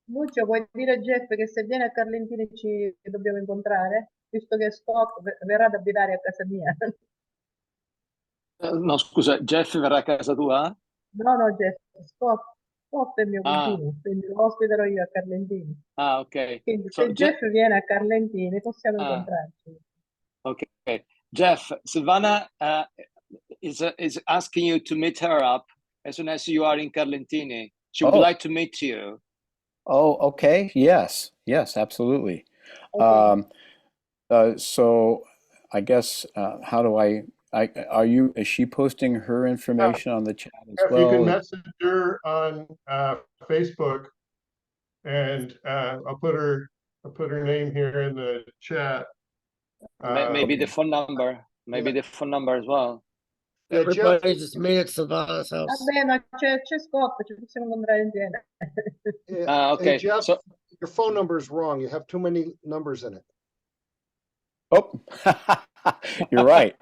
Lucio, vuoi dire a Jeff che se viene a Carlentini ci dobbiamo incontrare? Visto che Scott verrà ad abitare a casa mia. No, scusa, Jeff verrà a casa tua? No, Jeff, Scott è mio Ah. cugino, quindi lo ospiterò io a Carlentini. Ah, ok. Quindi So se Jeff viene a Carlentini possiamo incontrarci. Okay. Jeff, Silvana is asking you to meet her up as soon as you are in Carlentini. She would like to meet you. Oh, okay. Yes, absolutely. Okay. So I guess how do is she posting her information on the chat as If well? you can message her on Facebook, and I'll put her name here in the chat. Maybe the phone number. Maybe the phone number as well. Yeah, Everybody Jeff, just meet at Savannah's house. Vabbè, ma c'è Scott, ci possiamo incontrare insieme. Okay. Hey, Jeff, So your phone number is wrong. You have too many numbers in it. Oh, you're right.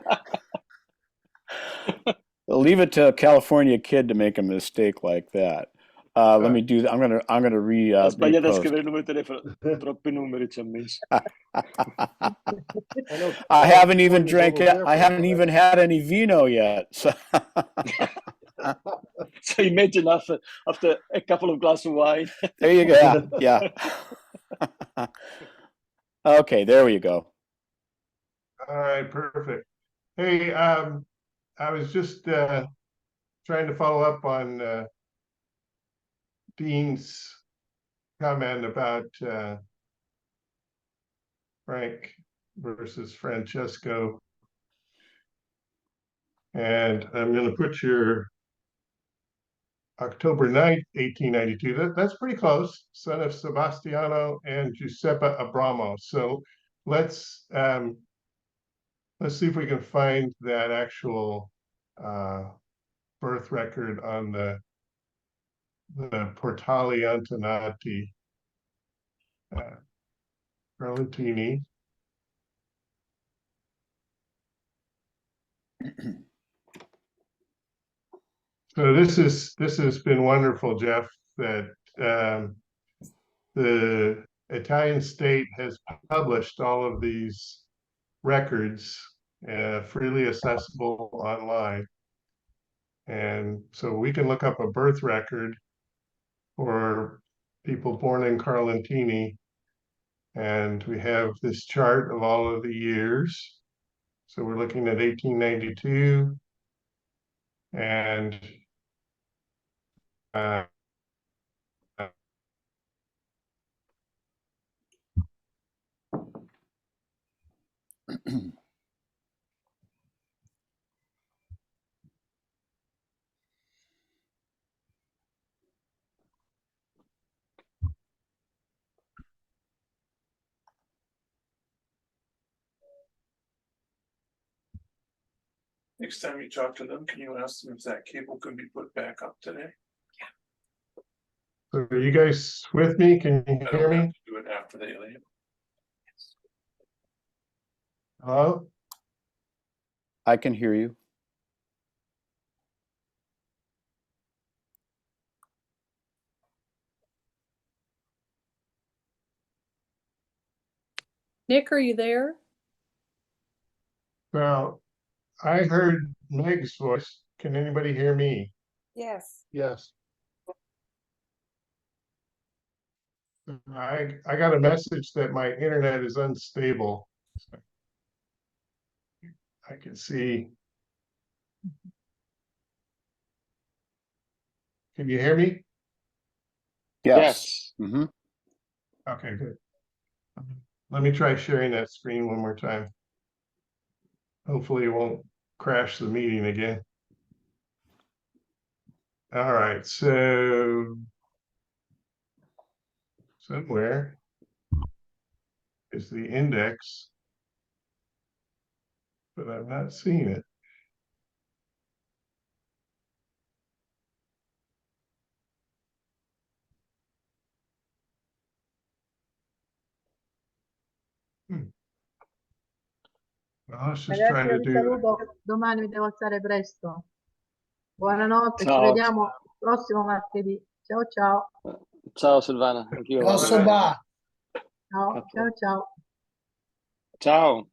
Leave it to a California kid to make a mistake like that. Let me do that. I'm gonna ho sbagliato a repost. scrivere il numero di telefono. Troppi numeri ci ha messo. I haven't even California's drank a it. little I haven't different, even had any vino yet. So So imagine after a couple of glasses of wine. there you go. Yeah. Okay, there we go. All right, perfect. Hey, I was just trying to follow up on Dean's comment about Frank versus Francesco. And I'm going to put your October 9th, 1892. That's pretty close. Son of Sebastiano and Giuseppe Abramo. So let's see if we can find that actual birth record on the Portali Antonati Carlentini. So this has been wonderful, Jeff, that the Italian state has published all of these records freely accessible online. And so we can look up a birth record for people born in Carlentini, and we have this chart of all of the years. So we're looking at 1892, and Next time you talk to them, can you ask them if that cable can be put back up today? so are you guys with me? Can you I hear don't have me? to do it after they leave. Hello? I can hear you. Nick, are you there? Well, I heard Meg's voice. Can anybody hear me? Yes. Yes. I got a message that my internet is unstable. I can see. Can you hear me? Yes. Mm-hmm. Okay, good. Let me try sharing that screen one more time. Hopefully it won't crash the meeting again. All right, so somewhere is the index, but I'm not seeing it. Well, let's just try Ragazzi, to vi do. saluto, domani mi devo alzare presto. Buonanotte, ci Ciao. vediamo il prossimo martedì. Ciao ciao. Ciao Silvana, anch'io. Also, bye. Ciao, ciao, ciao. Ciao.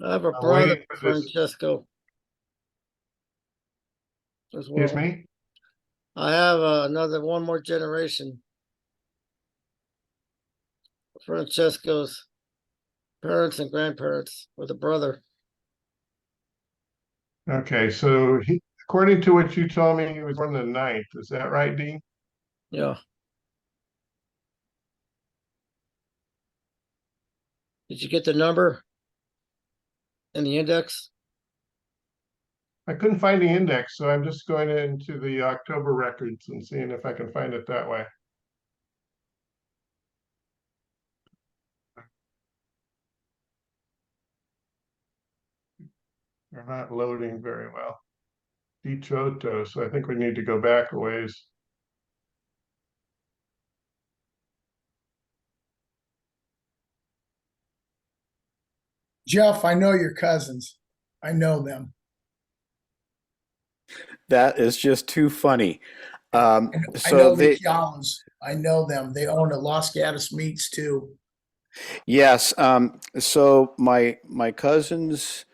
I have a I'm brother, waiting for this. Francesco, as Excuse well. me? I have one more generation. Francesco's parents and grandparents with a brother. Okay, so according to what you told me, he was born the 9th. Is that right, Dean? Yeah. Did you get the number and the index? I couldn't find the index, so I'm just going into the October records and seeing if I can find it that way. They're not loading very well. Dichoto, so I think we need to go back a ways. Jeff, I know your cousins. I know them. That is just too funny. I So know they, the Kialans. I know them. They own a Los Gatos Meats too. yes. So my cousins,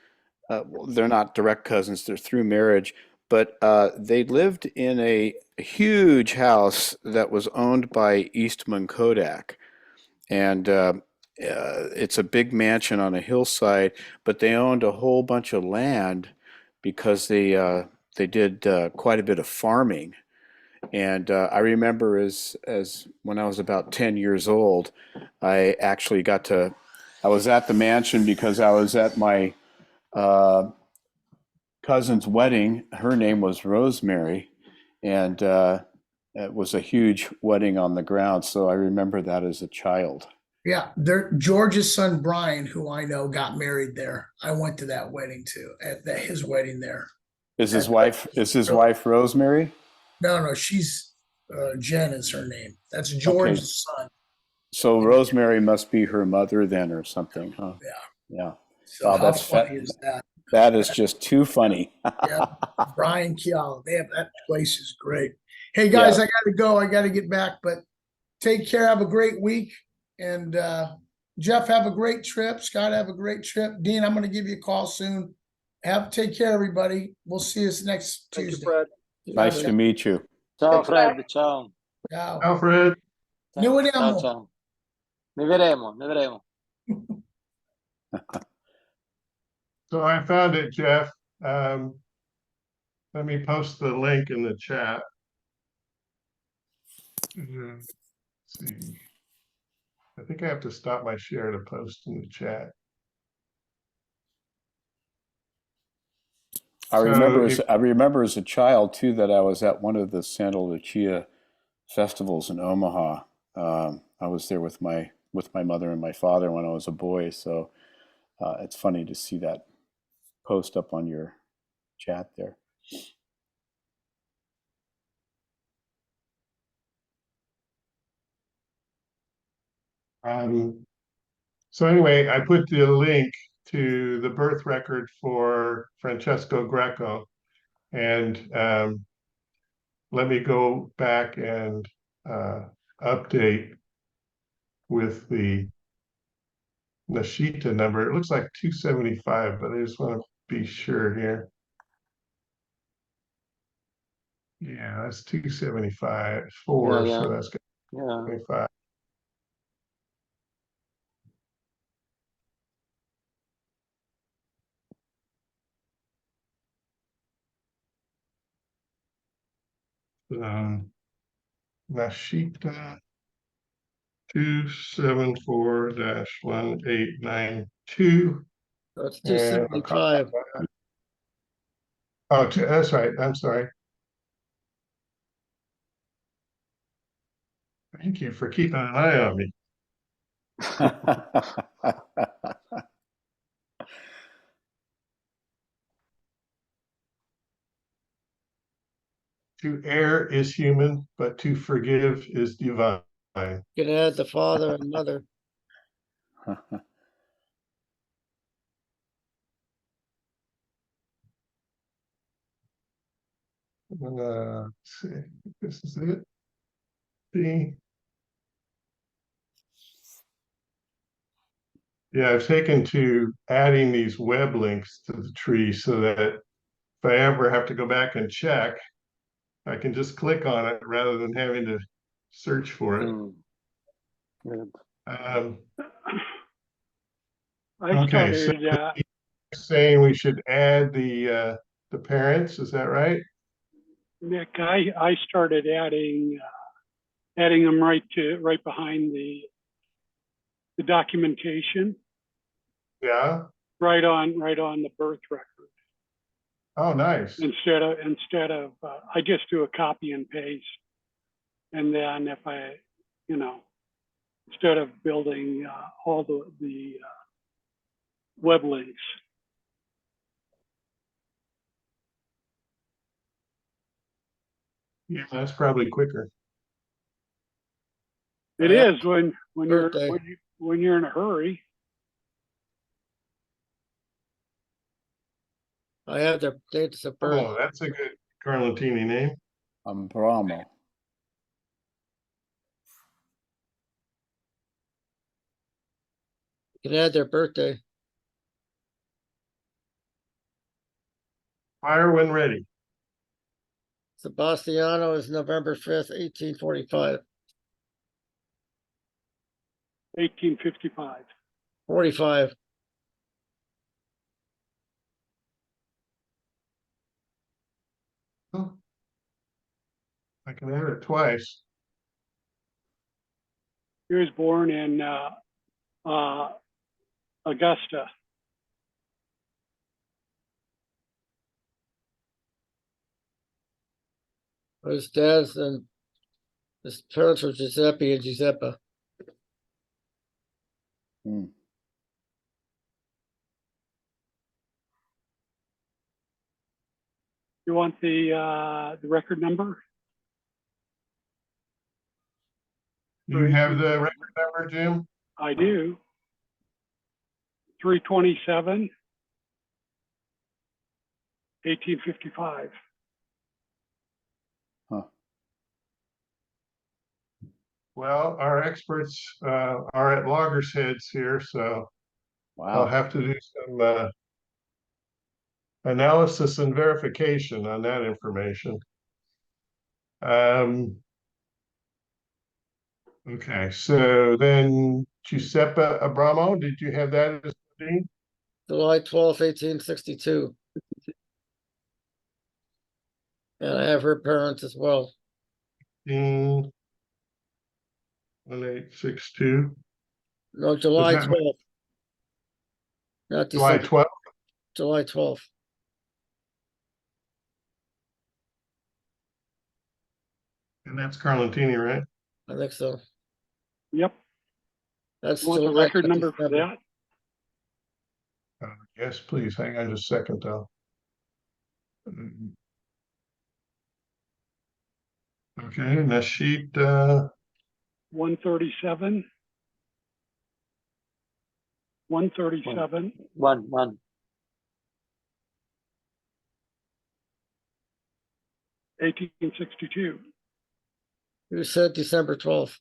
well, they're not direct cousins, they're through marriage, but they lived in a huge house that was owned by Eastman Kodak. And it's a big mansion on a hillside, but they owned a whole bunch of land because they did quite a bit of farming. And I remember as when I was about 10 years old, I actually I was at the mansion because I was at my uh, cousin's wedding. Her name was Rosemary, and it was a huge wedding on the ground. So I remember that as a child. Yeah, George's son Brian, who I know, got married there. I went to that wedding too, his wedding there. Is his wife Rosemary? No, she's Jen is her name. That's Okay, George's son. so Rosemary must be her mother then, or something, huh? Yeah. Yeah. So Wow, how funny is that? that is just too funny. Yeah, Brian Kial. That place is great. Hey guys, Yeah. I got to go. I got to get back, but take care. Have a great week. And Jeff, have a great trip. Scott, have a great trip. Dean, I'm going to give you a call soon. Take care, everybody. We'll see you next Thank you, Tuesday. Fred. Nice to meet you. Ciao Fred, ciao. Ciao. Alfred. Noi Ciao, vediamo. ciao. Ne vedremo, ne vedremo. So I found it, Jeff. Let me post the link in the chat. Let's see. I think I have to stop my share to post in the chat. I So remember if I remember as a child too that I was at one of the Santa Lucia festivals in Omaha. I was there with my mother and my father when I was a boy, so it's funny to see that post up on your chat there. so anyway, I put the link to the birth record for Francesco Greco, and let me go back and update with the Nashita number. It looks like 275, but I just want to be sure here. Yeah, that's 275, four, Yeah, so that's yeah. 25. Nashita 274-1892. That's And I'll copy 275. that. Oh, that's right. I'm sorry. Thank you for keeping an eye on me. To err is human, but to forgive is divine. You can add the father and mother. Let's see, this is it. Yeah, I've taken to adding these web links to the tree so that if I ever have to go back and check, I can just click on it rather than having to search for it. Good. Okay, so saying we should add the parents, is that right? Nick, I started adding them right behind the documentation, Yeah. right on the birth record. Oh, nice. Instead of I just do a copy and paste, and then if I, instead of building all the web links. Yeah, that's probably quicker. It is when birthday. you're in a hurry. I have their dates of birth. Oh, that's a good Carlentini name. Brahmo. You can add their birthday. Fire when ready. Sebastiano is November 5th, 1845. 1855. 45. Oh, I can add it twice. He was born in Augusta. His dad's and his parents were Giuseppe and Giuseppa. Hmm. You want the record number? Do you have the record number, Jim? I do. 327, 1855. Huh. Well, our experts are at loggerheads here, so I'll Wow. have to do some analysis and verification on that information. Okay, so then Giuseppe Abramo, did you have that as the name? July 12th, 1862. And I have her parents as well. 1862. No, July 12th. Not July December. 12th? July 12th. And that's Carlentini, right? I think so. Yep. That's You want the July, record not number for December. that? Yes, please. Hang on just a second, though. Okay, Nashid. 137. 137. One. 1862. You said December 12th.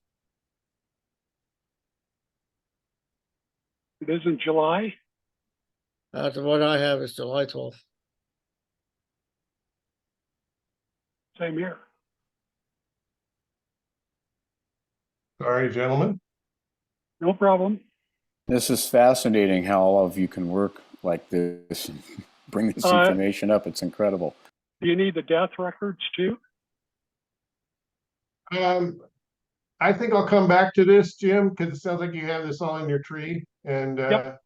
It isn't July? The one I have is July 12th. Same here. Sorry, gentlemen. No problem. This is fascinating how all of you can work like this and bring this information up. It's incredible. Do you need the death records too? I think I'll come back to this, Jim, because it sounds like you have this all in your tree, and Yep.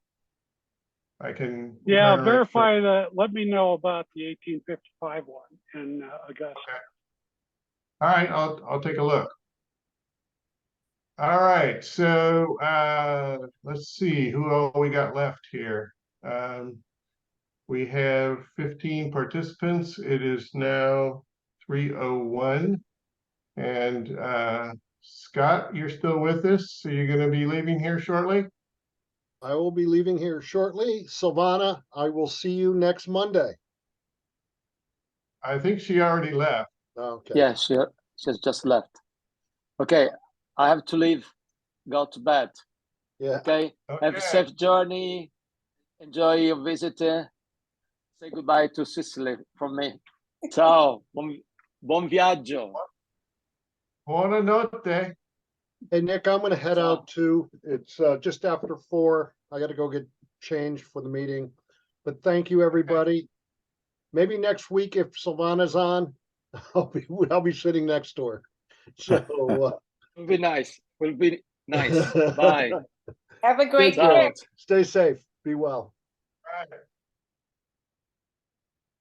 I can. Yeah, try to verify that. Let me know about the 1855 one in Augusta. Okay. All right, I'll take a look. All right, so let's see who all we got left here. We have 15 participants. It is now 3:01, and Scott, you're still with us, so you're going to be leaving here shortly. I will be leaving here shortly. Silvana, I will see you next Monday. I think she already left. Okay. Yeah, she's just left. Okay, I have to leave. Go to bed. Yeah. Okay. Have a safe journey. Enjoy your visit. Say goodbye to Sicily from me. Ciao. Buon viaggio. Buonanotte. Hey, Nick, I'm going to head out too. It's just after 4. I got to go get changed for the meeting. But thank you, everybody. Maybe next week, if Silvana's on, I'll be sitting next to her. So Will be nice. Will be nice. Bye. Have a great Ciao. trip. Stay safe. Be well. Right.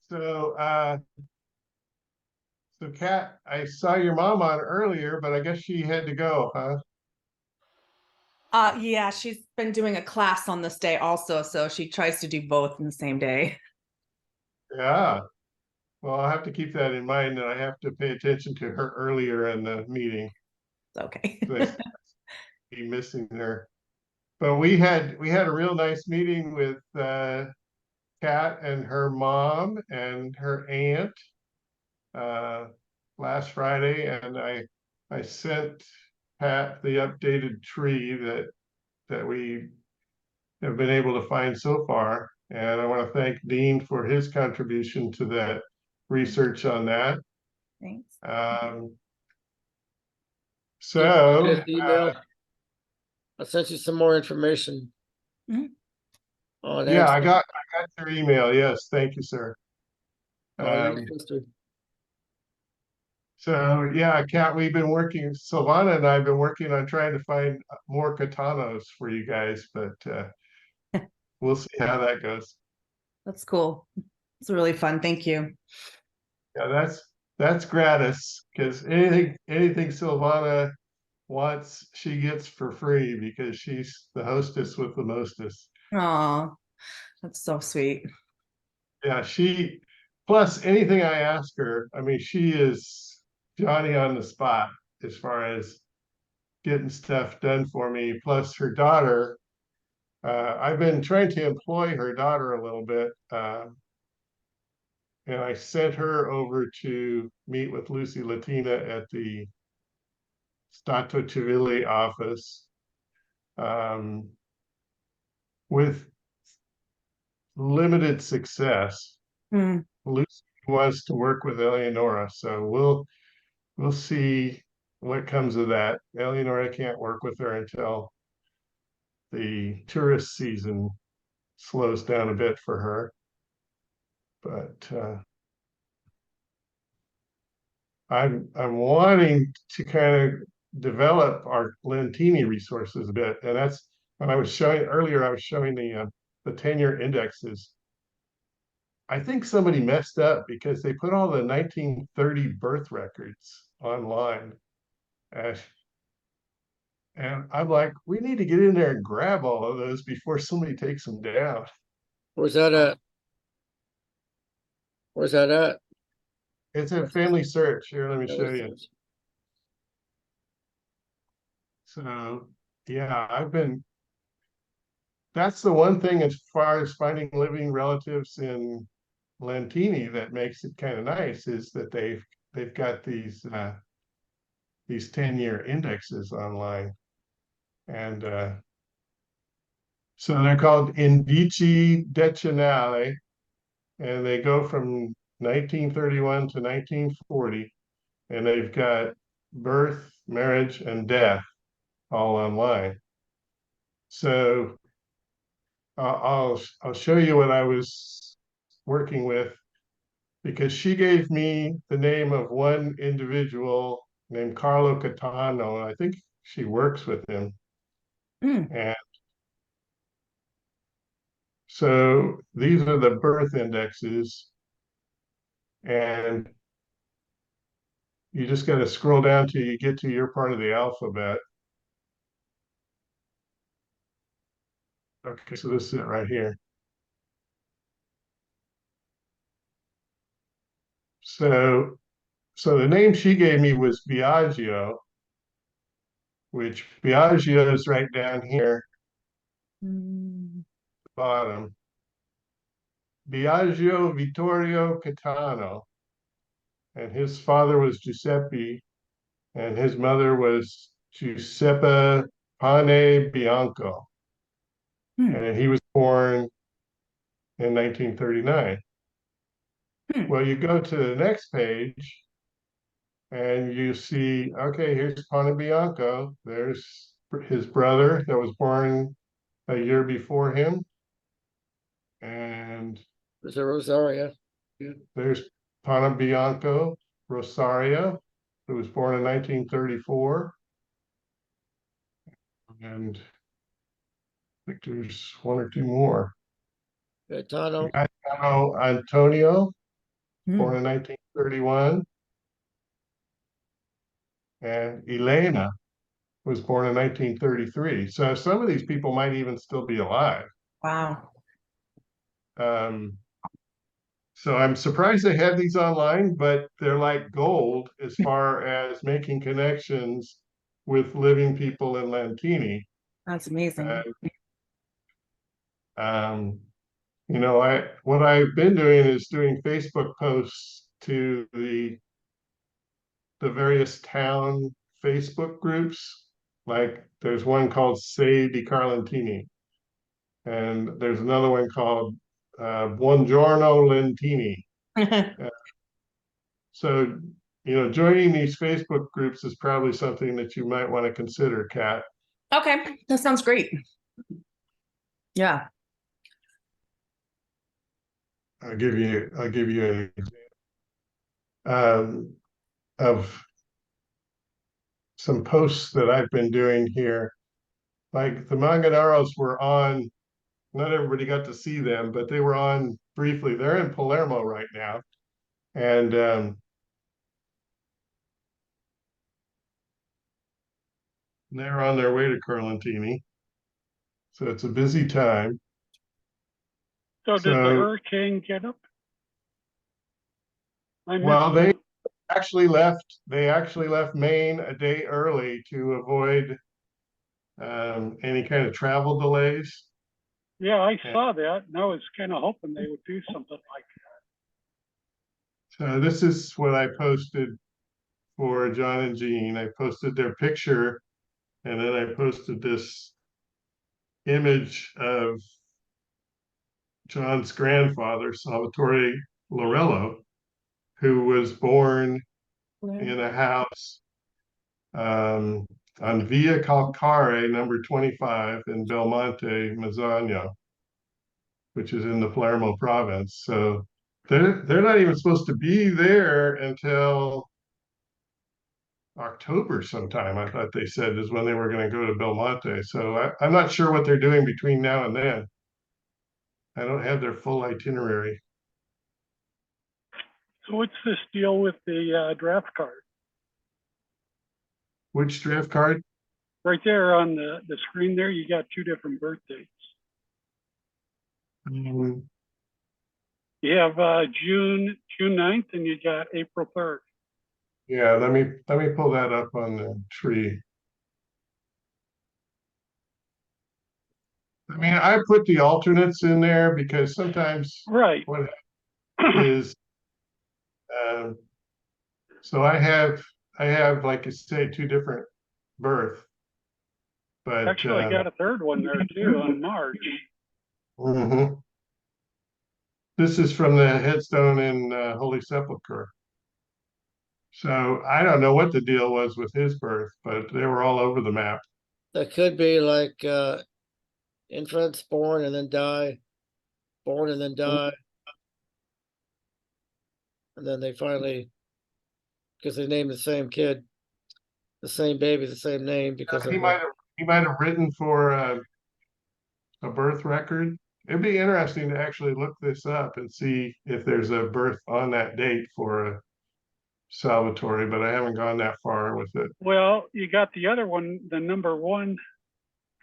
So Kat, I saw your mom on earlier, but I guess she had to go, huh? Yeah, she's been doing a class on this day also, so she tries to do both in the same day. Yeah. Well, I'll have to keep that in mind, and I have to pay attention to her earlier in the meeting. Okay. Be missing her. But we had a real nice meeting with Kat and her mom and her aunt last Friday, and I sent Pat the updated tree that we have been able to find so far. And I want to thank Dean for his contribution to that research on that. Thanks. So email. I sent you some more information. On yeah, I got your email. Yes, thank you, sir. So yeah, Kat, Silvana and I have been working on trying to find more katanos for you guys, but we'll see how that goes. That's cool. It's really fun. Thank you. Yeah, that's gratis, because anything Silvana wants, she gets for free, because she's the hostess with the mostest. Oh, that's so sweet. Yeah, plus anything I ask her, I mean, she is Johnny on the spot as far as getting stuff done for me. Plus her daughter, I've been trying to employ her daughter a little bit, and I sent her over to meet with Lucy Latina at the Stato Civile office, with limited success. Lucy wants to work with Eleonora, so we'll see what comes of that. Eleonora can't work with her until the tourist season slows down a bit for her. But I'm wanting to kind of develop our Lentini resources a bit, and that's when I was showing earlier. I was showing the tenure indexes. I think somebody messed up because they put all the 1930 birth records online, and I'm like, we need to get in there and grab all of those before somebody takes them down. Where's that at? Where's that at? It's a family search. Here, let me show you. So yeah, that's the one thing as far as finding living relatives in Lentini that makes it kind of nice, is that they've they've got these 10-year indexes online, and so they're called indici decennali, and they go from 1931 to 1940, and they've got birth, marriage, and death all online. So I'll show you what I was working with, because she gave me the name of one individual named Carlo Catano. I think she works with him. And so these are the birth indexes, and you just got to scroll down till you get to your part of the alphabet. Okay, so this is it right here. So the name she gave me was Biagio, which Biagio is right down here, bottom. Biagio Vittorio Catano, and his father was Giuseppe, and his mother was Giuseppe Pane Bianco, and he was born in 1939. Well, you go to the next page, and you see, okay, here's Pane Bianco. There's his brother that was born a year before him, and There's a Rosaria. there's Pane Bianco Rosario, who was born in 1934. And I think there's one or two more. Gaetano. Gaetano Antonio, born in 1931. And Elena was born in 1933. So some of these people might even still be alive. Wow. So I'm surprised they had these online, but they're like gold as far as making connections with living people in Lentini. That's amazing. What I've been doing is doing Facebook posts to the various town Facebook groups. Like there's one called Say di Carlentini, and there's another one called Buongiorno Lentini. So, joining these Facebook groups is probably something that you might want to consider, Kat. Okay, that sounds great. Yeah. I'll give you an example of some posts that I've been doing here. Like the Manganaros were on, not everybody got to see them, but they were on briefly. They're in Palermo right now. And they're on their way to Carlentini. So it's a busy time. So did the hurricane get up? Well, they actually left Maine a day early to avoid any kind of travel delays. Yeah, I saw that, and I was kind of hoping they would do something like So this is what I posted for John and Jean. I posted their picture, and then I posted this image of John's grandfather, Salvatore Lorello, who was born in a house on Via Calcare, number 25 in Belmonte, Mazzagno, which is in the Palermo province. So they're not even supposed to be there until October sometime. I thought they said is when they were going to go to Belmonte. So I'm not sure what they're doing between now and then. I don't have their full itinerary. So what's this deal with the draft card? Which draft card? Right there on the screen there, you got two different birth dates. You have June 9th and you got April 3rd. Yeah, let me pull that up on the tree. I mean, I put the alternates in there because sometimes right. what is So I have, like I say, two different birth, but Actually, I got a third one there too on March. mhm. This is from the headstone in Holy Sepulchre. So I don't know what the deal was with his birth, but they were all over the map. That could be like infants born and then die, born and then die. And then they finally, because they named the same kid, the same baby, the same name because of He might have written for a birth record. It'd be interesting to actually look this up and see if there's a birth on that date for a Salvatore, but I haven't gone that far with it. Well, you got the other one, the number one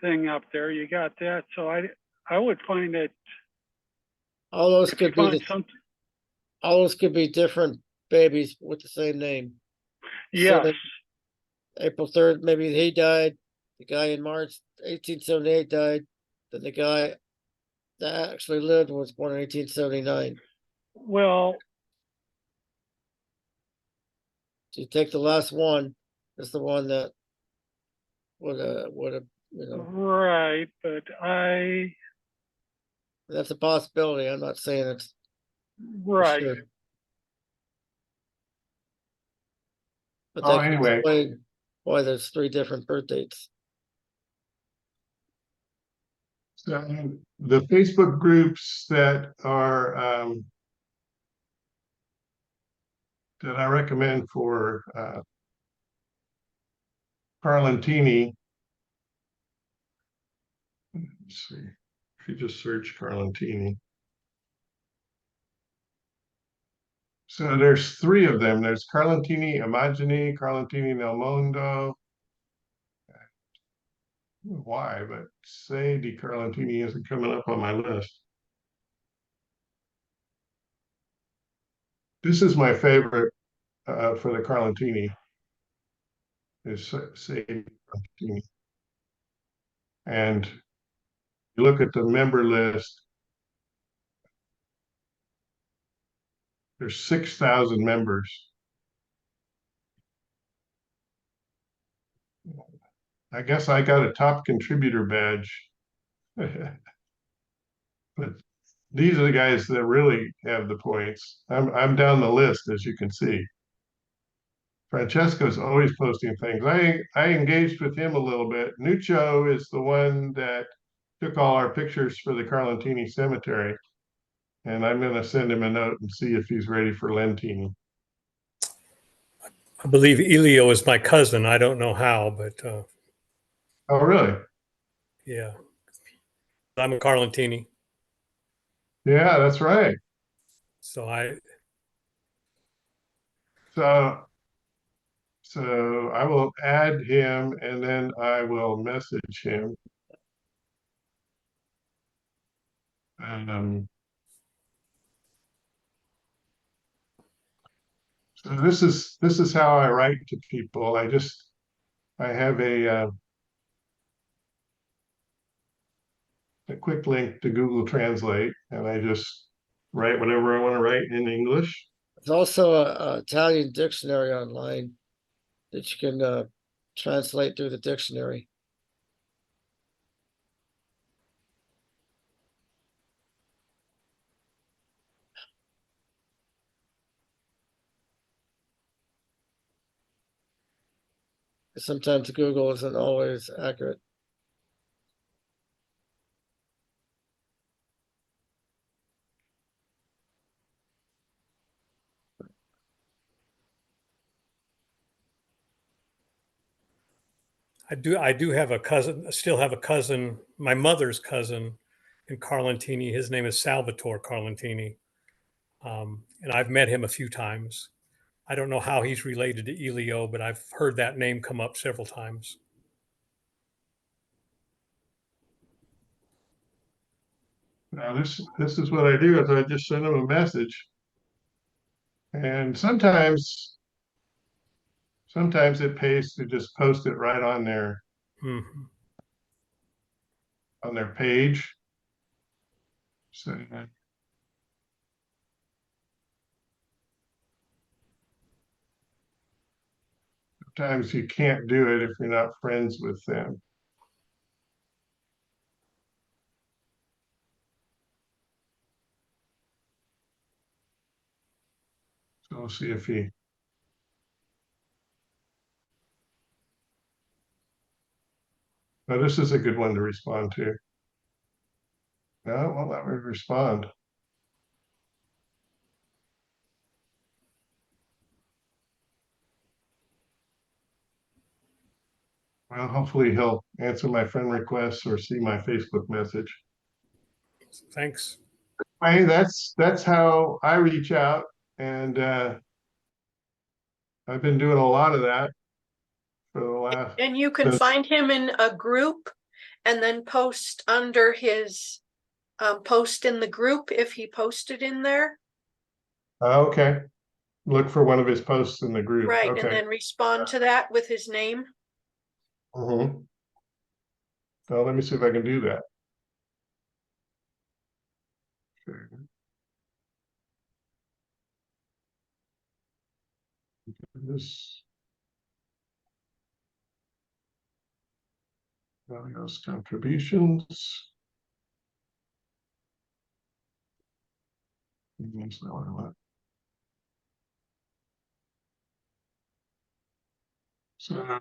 thing up there. You got that. So I would find that all those if you could be find something. all those could be different babies with the same name. Yes. So April 3rd, maybe he died. The guy in March 1878 died. Then the guy that actually lived was born in 1879. Well, so you take the last one, is the one that would right, but that's a possibility. I'm not saying it's right. sure. But Oh, that could anyway. explain why there's 3 different birth dates. So the Facebook groups that are that I recommend for Carlentini. Let's see, if you just search Carlentini. So there's 3 of them. There's Carlentini Immagini, Carlentini nel Mondo. Why, but say di Carlentini isn't coming up on my list. This is my favorite for the Carlentini. Is say Carlentini. And you look at the member list, there's 6,000 members. I guess I got a top contributor badge. But these are the guys that really have the points. I'm down the list, as you can see. Francesco's always posting things. I engaged with him a little bit. Nuccio is the one that took all our pictures for the Carlentini Cemetery. And I'm going to send him a note and see if he's ready for Lentini. I believe Elio is my cousin. I don't know how, but oh, really? Yeah. I'm a Carlentini. Yeah, that's right. So I will add him and then I will message him. So this is how I write to people. I have a quick link to Google Translate, and I just write whatever I want to write in English. There's also a Italian dictionary online that you can translate through the dictionary. Sometimes Google isn't always accurate. I do have a cousin, still have a cousin, my mother's cousin in Carlentini. His name is Salvatore Carlentini. And I've met him a few times. I don't know how he's related to Elio, but I've heard that name come up several times. Now this is what I do is I just send them a message. And sometimes it pays to just post it right on their on their page. So sometimes you can't do it if you're not friends with them. So we'll see if he. Now this is a good one to respond to. No, it won't let me respond. Well, hopefully he'll answer my friend requests or see my Facebook message. Thanks. Hey, that's how I reach out, and I've been doing a lot of that for the last. And you can find him in a group and then post under his post in the group if he posted in there. Okay. Look for one of his posts in the group. Right, Okay. and then respond to that with his name. Mm-hmm. So let me see if I can do that. Okay. This values contributions. That's not what I want. So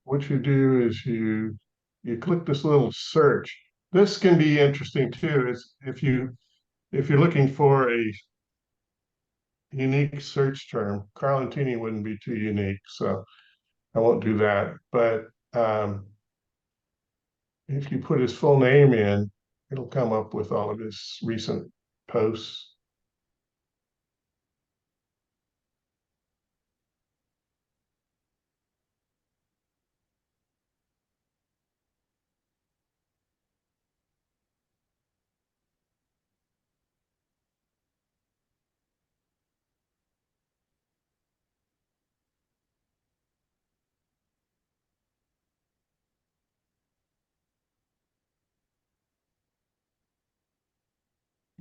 what you do is you click this little search. This can be interesting too. Is if you're looking for a unique search term, Carlentini wouldn't be too unique, so I won't do that. But if you put his full name in, it'll come up with all of his recent posts.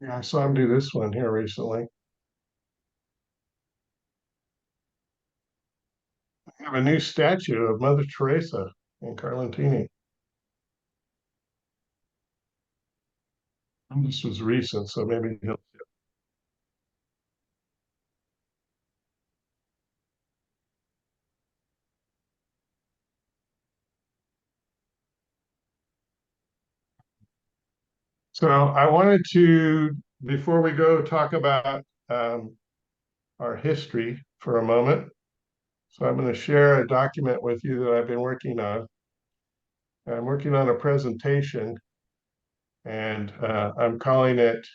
Yeah, I saw him do this one here recently. I have a new statue of Mother Teresa in Carlentini. And this was recent, so maybe he'll. So I wanted to, before we go, talk about our history for a moment. So I'm going to share a document with you that I've been working on. I'm working on a presentation, and I'm calling it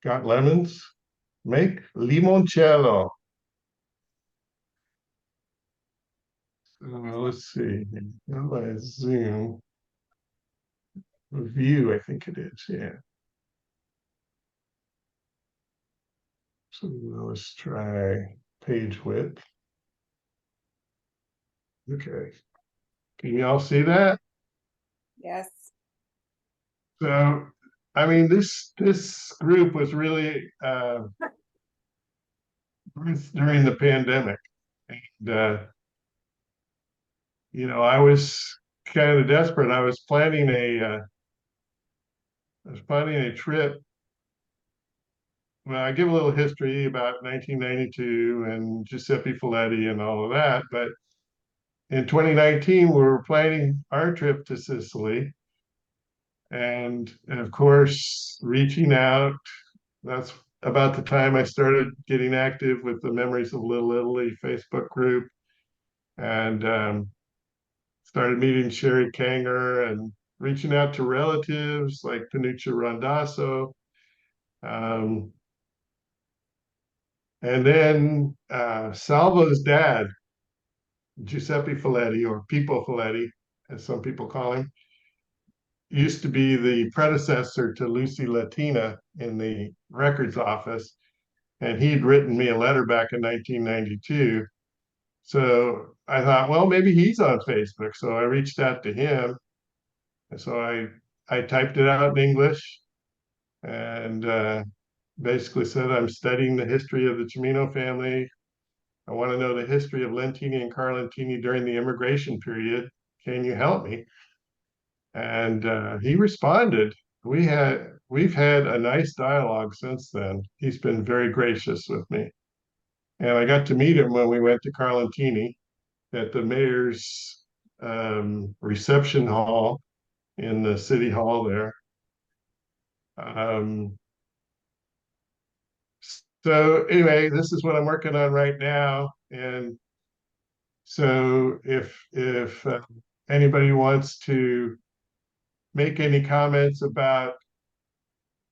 Got Lemons? Make Limoncello. So let's see. How do I zoom? View, I think it is, yeah. So let's try page width. Okay. Can you all see that? Yes. So, I mean, this group was really during the pandemic, and I was kind of desperate. I was planning a trip. Well, I give a little history about 1992 and Giuseppe Folletti and all of that, but in 2019 we were planning our trip to Sicily, and of course reaching out. That's about the time I started getting active with the Memories of Little Italy Facebook group, and started meeting Sherry Kanger and reaching out to relatives like Panuccia Randazzo. And then Salvo's dad, Giuseppe Folletti, or Pippo Folletti, as some people call him, used to be the predecessor to Lucy Latina in the records office. And he'd written me a letter back in 1992. So I thought, well, maybe he's on Facebook. So I reached out to him. And so I typed it out in English and basically said I'm studying the history of the Cimino family. I want to know the history of Lentini and Carlentini during the immigration period. Can you help me? And he responded. We've had a nice dialogue since then. He's been very gracious with me. And I got to meet him when we went to Carlentini at the mayor's reception hall in the city hall there. So anyway, this is what I'm working on right now. And so if anybody wants to make any comments about,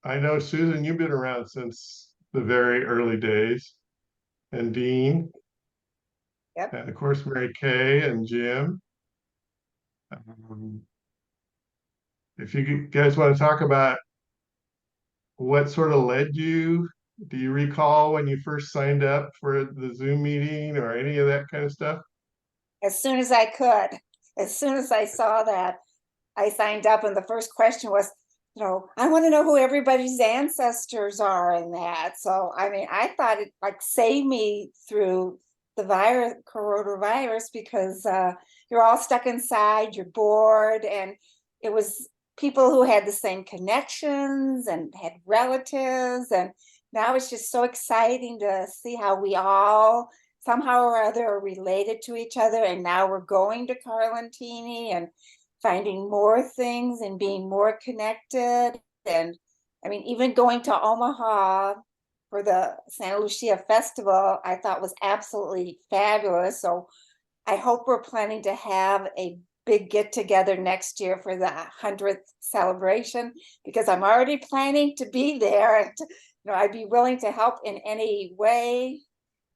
I know Susan, you've been around since the very early days, and Dean, Yep. and of course Mary Kay and Jim. If you guys want to talk about what sort of led you, do you recall when you first signed up for the Zoom meeting or any of that kind of stuff? As soon as I could, as soon as I saw that, I signed up, and the first question was, I want to know who everybody's ancestors are in that. So, I mean, I thought it like saved me through the coronavirus, because you're all stuck inside, you're bored, and it was people who had the same connections and had relatives. And now it's just so exciting to see how we all somehow or other are related to each other. And now we're going to Carlentini and finding more things and being more connected. And I mean, even going to Omaha for the Santa Lucia Festival, I thought was absolutely fabulous. So I hope we're planning to have a big get together next year for the 100th celebration, because I'm already planning to be there, and I'd be willing to help in any way.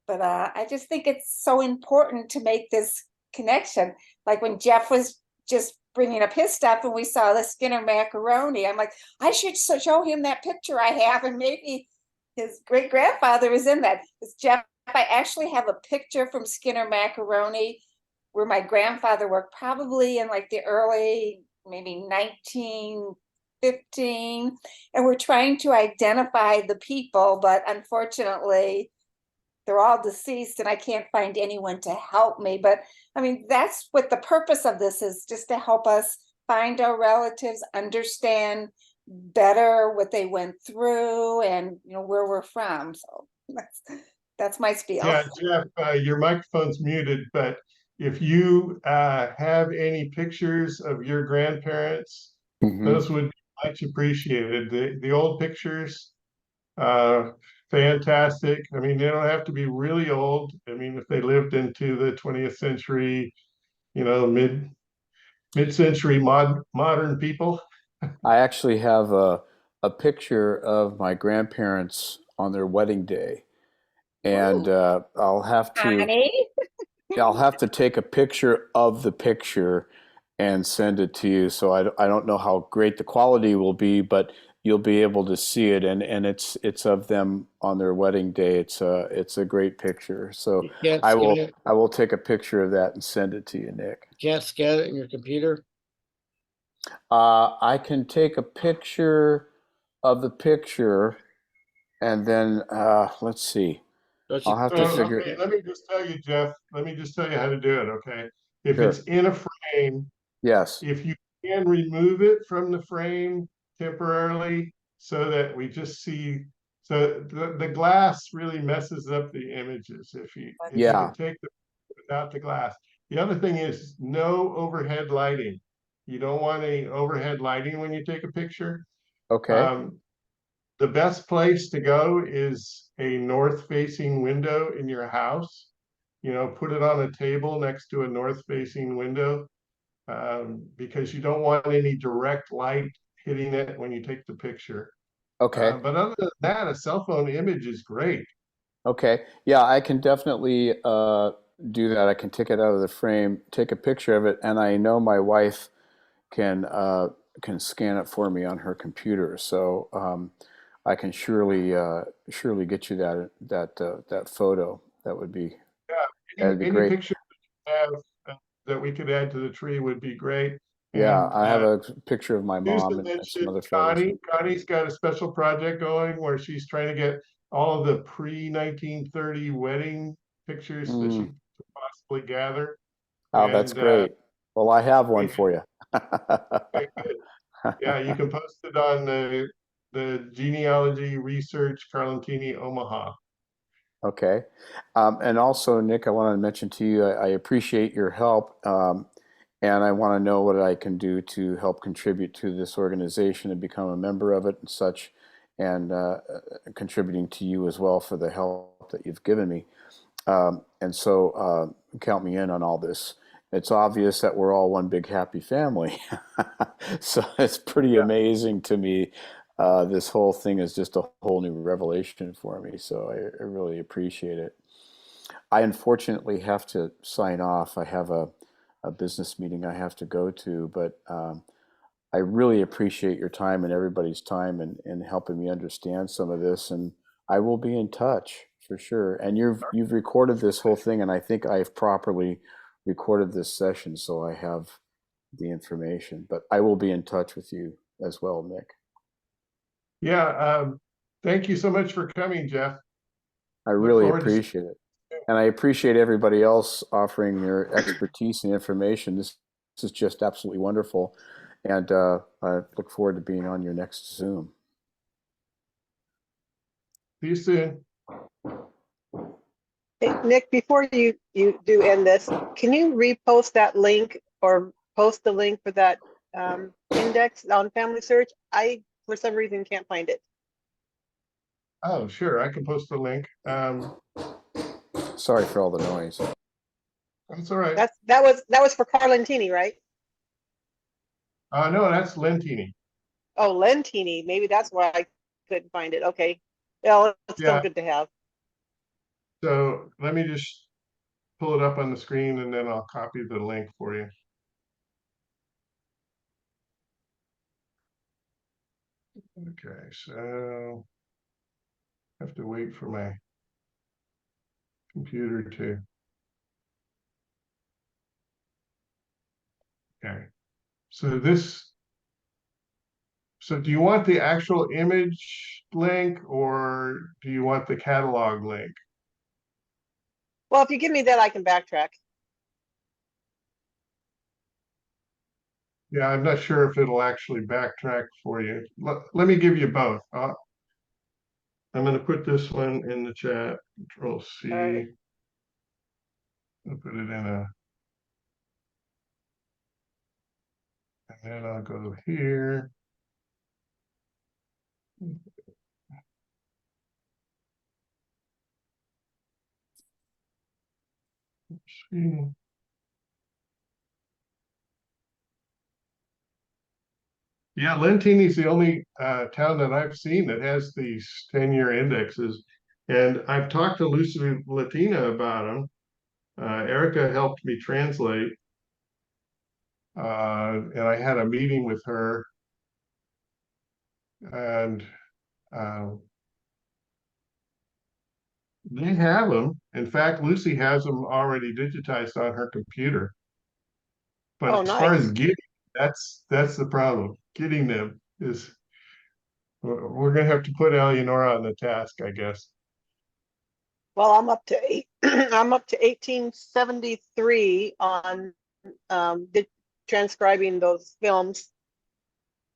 But I just think it's so important to make this connection. Like when Jeff was just bringing up his stuff and we saw the Skinner macaroni, I'm like, I should show him that picture I have, and maybe his great grandfather was in that. It's Jeff. I actually have a picture from Skinner macaroni where my grandfather worked, probably in like the early, maybe 1915. And we're trying to identify the people, but unfortunately, they're all deceased and I can't find anyone to help me. But I mean, that's what the purpose of this is, just to help us find our relatives, understand better what they went through, and where we're from. So that's my spiel. Yeah, Jeff, your microphone's muted, but if you have any pictures of your grandparents, those would be much appreciated. The old pictures, fantastic. I mean, they don't have to be really old. I mean, if they lived into the 20th century, mid-century modern people. I actually have a picture of my grandparents on their wedding day, and I'll have to take a picture of the picture and send it to you. So I don't know how great the quality will be, but you'll be able to see it, and it's of them on their wedding day. It's a great picture. So I will take a picture of that and send it to you, Nick. You can't scan it in your computer? I can take a picture of the picture, and then let's see. I'll have to figure. Okay, let me just tell you, Jeff. Let me just tell you how to do it. Okay, if Sure. it's in a frame, yes. If you can remove it from the frame temporarily, so that we just see. So the glass really messes up the images if you can take the without the glass. The other thing is no overhead lighting. You don't want any overhead lighting when you take a picture. Okay. The best place to go is a north-facing window in your house. Put it on a table next to a north-facing window, because you don't want any direct light hitting it when you take the picture. Okay. But other than that, a cell phone image is great. Okay. Yeah, I can definitely do that. I can take it out of the frame, take a picture of it, and I know my wife can scan it for me on her computer. So I can surely get you that photo. That would be Any great. picture that you have that we could add to the tree would be great. Yeah, And, I have a picture of my mom and some other photos. Connie's got a special project going where she's trying to get all of the pre-1930 wedding pictures that she could possibly gather. Oh, that's And great. Well, I have one for you. okay, good. Yeah, you can post it on the genealogy research Carlentini Omaha. Okay. And also, Nick, I want to mention to you, I appreciate your help. And I want to know what I can do to help contribute to this organization and become a member of it and such, and contributing to you as well for the help that you've given me. And so count me in on all this. It's obvious that we're all one big happy family. So it's pretty amazing to me. This whole thing is just a whole new revelation for me. So I really appreciate it. I unfortunately have to sign off. I have a business meeting I have to go to, but I really appreciate your time and everybody's time and helping me understand some of this. And I will be in touch for sure. And you've recorded this whole thing, and I think I've properly recorded this session, so I have the information. But I will be in touch with you as well, Nick. Yeah, thank you so much for coming, Jeff. I really appreciate it. And I appreciate everybody else offering your expertise and information. This is just absolutely wonderful. And I look forward to being on your next Zoom. See you soon. Hey, Nick, before you do end this, can you repost that link or post the link for that index on Family Search? I, for some reason, can't find it. Oh, sure. I can post the link. Sorry for all the noise. That's all right. That was for Carlentini, right? No, that's Lentini. Oh, Lentini. Maybe that's why I couldn't find it. Okay. Well, it's still good to have. So let me just pull it up on the screen and then I'll copy the link for you. Okay, so I have to wait for my computer to. Okay, so do you want the actual image link or do you want the catalog link? Well, if you give me that, I can backtrack. Yeah, I'm not sure if it'll actually backtrack for you. Let me give you both. I'm going to put this one in the chat. Control C. Right. I'll put it in a. And then I'll go here. Let's see. Yeah, Lentini is the only town that I've seen that has these 10-year indexes. And I've talked to Lucy Latina about them. Erica helped me translate. And I had a meeting with her. And they have them. In fact, Lucy has them already digitized on her computer. But as far as getting, that's the problem. Getting them is, we're gonna have to put Eleonora on the task, I guess. Well, I'm up to I'm up to 1873 on transcribing those films.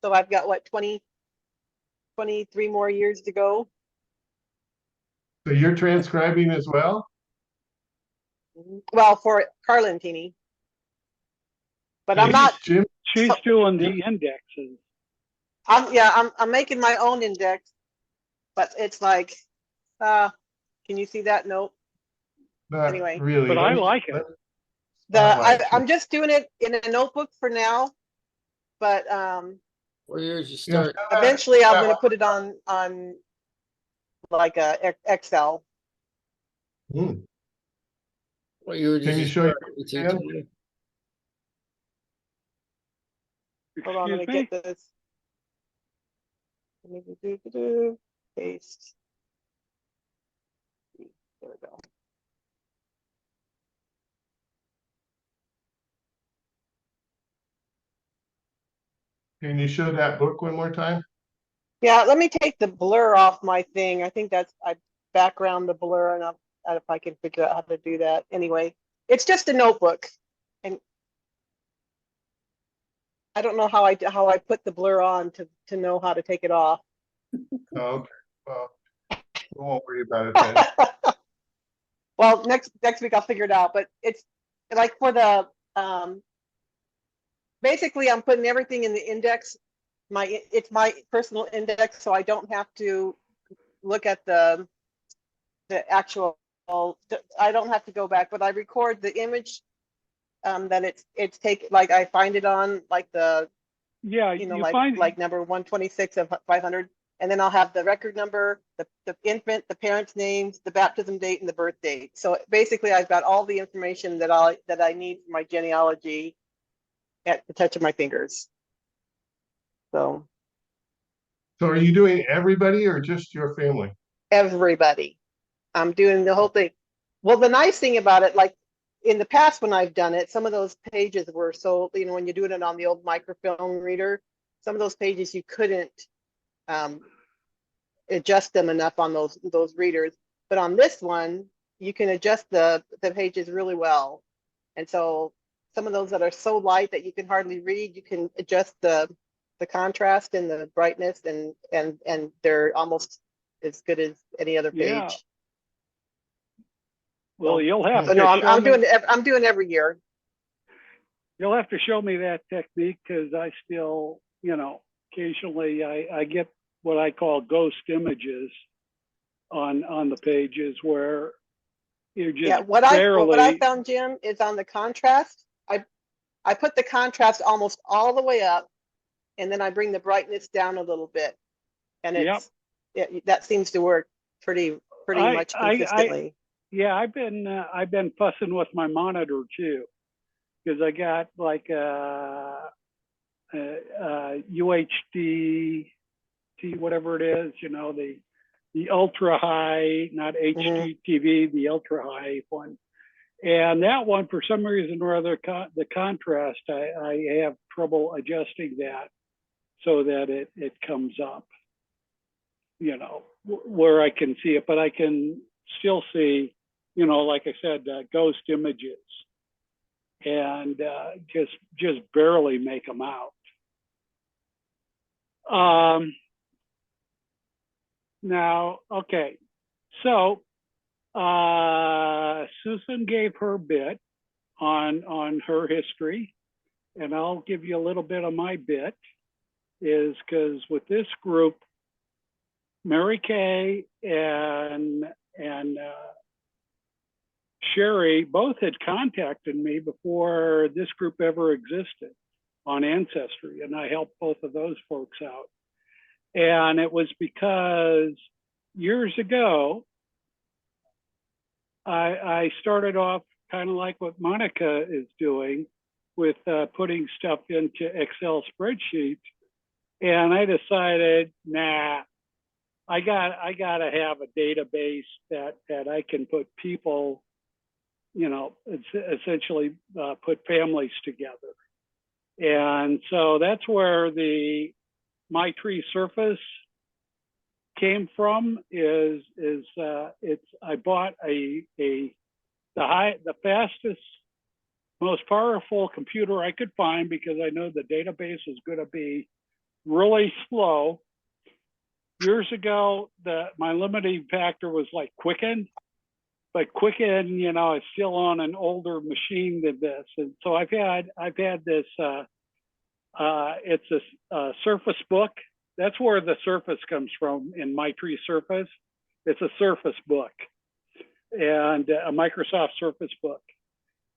So I've got what 23 more years to go. So you're transcribing as well? Well, for Carlentini. But I'm not. She's doing the indexes. I'm making my own index, but it's like, can you see that? Nope. Not anyway, really. But I like it. I'm just doing it in a notebook for now, but what year did you start? Eventually I'm going to put it on like a Excel. What year did you show start? your Hold on, let me get this. Paste. There we go. Can you show that book one more time? Yeah, let me take the blur off my thing. I think I background the blur enough. if I can figure out how to do that. Anyway, it's just a notebook, and I don't know how I put the blur on to know how to take it off. Okay, well, we won't worry about it then. Well, next week I'll figure it out. But it's like for the basically I'm putting everything in the index. It's my personal index, so I don't have to look at the actual. I don't have to go back, but I record the image that it's taken. Like I find it on like the like number 126 of 500, and then I'll have the record number, the infant, the parents' names, the baptism date, and the birth date. So basically, I've got all the information that I need for my genealogy at the touch of my fingers. So are you doing everybody or just your family? everybody, I'm doing the whole thing. Well, the nice thing about it, like in the past when I've done it, some of those pages were so, when you're doing it on the old microfilm reader, some of those pages you couldn't adjust them enough on those readers. But on this one, you can adjust the pages really well. And so some of those that are so light that you can hardly read, you can adjust the contrast and the brightness, and they're almost as good as any other page. Yeah. Well, you'll have to. No, I'm doing every year. You'll have to show me that technique, because I still, occasionally I get what I call ghost images on the pages where you're just what I found, Jim, is on the contrast. I put the contrast almost all the way up, and then I bring the brightness down a little bit, and that seems to work pretty much consistently. Yeah, I've been fussing with my monitor too, because I got like UHD, whatever it is, the ultra high, not HDTV, the ultra high one. And that one, for some reason or other, the contrast, I have trouble adjusting that so that it comes up, where I can see it, but I can still see, like I said, ghost images, and just barely make them out. Now, okay, so Susan gave her bit on her history, and I'll give you a little bit of my bit, is because with this group, Mary Kay and Sherry both had contacted me before this group ever existed on Ancestry, and I helped both of those folks out. And it was because years ago, I started off kind of like what Monica is doing with putting stuff into Excel spreadsheets. And I decided, nah, I gotta have a database that I can put people, essentially put families together. And so that's where the My Tree Surface came from. I bought the fastest, most powerful computer I could find, because I know the database is going to be really slow. Years ago, my limiting factor was like Quicken, but Quicken, is still on an older machine than this, and so I've had this. It's a Surface Book. That's where the Surface comes from in My Tree Surface. It's a Surface Book, and a Microsoft Surface Book,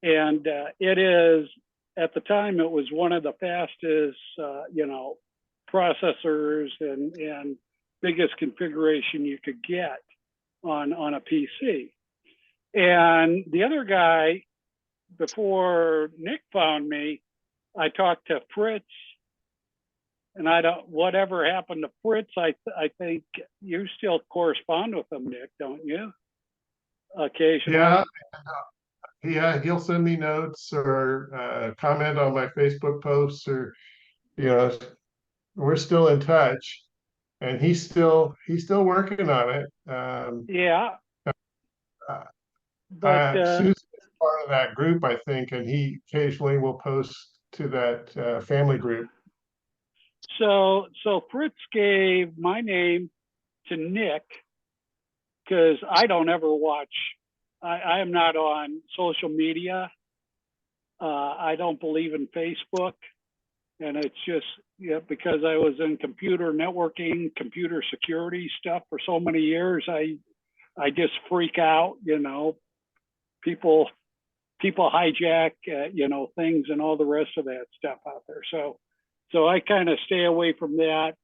and it is, at the time, it was one of the fastest, processors and biggest configuration you could get on a PC. And the other guy, before Nick found me, I talked to Fritz, and whatever happened to Fritz, I think you still correspond with him, Nick, don't you? Occasionally. Yeah, he'll send me notes or comment on my Facebook posts, or we're still in touch, and he's still working on it. But Susan is part of that group, I think, and he occasionally will post to that family group. so Fritz gave my name to Nick because I don't ever watch. I am not on social media. I don't believe in Facebook, and it's just because I was in computer networking, computer security stuff for so many years. I just freak out. People hijack things and all the rest of that stuff out there. So I kind of stay away from that.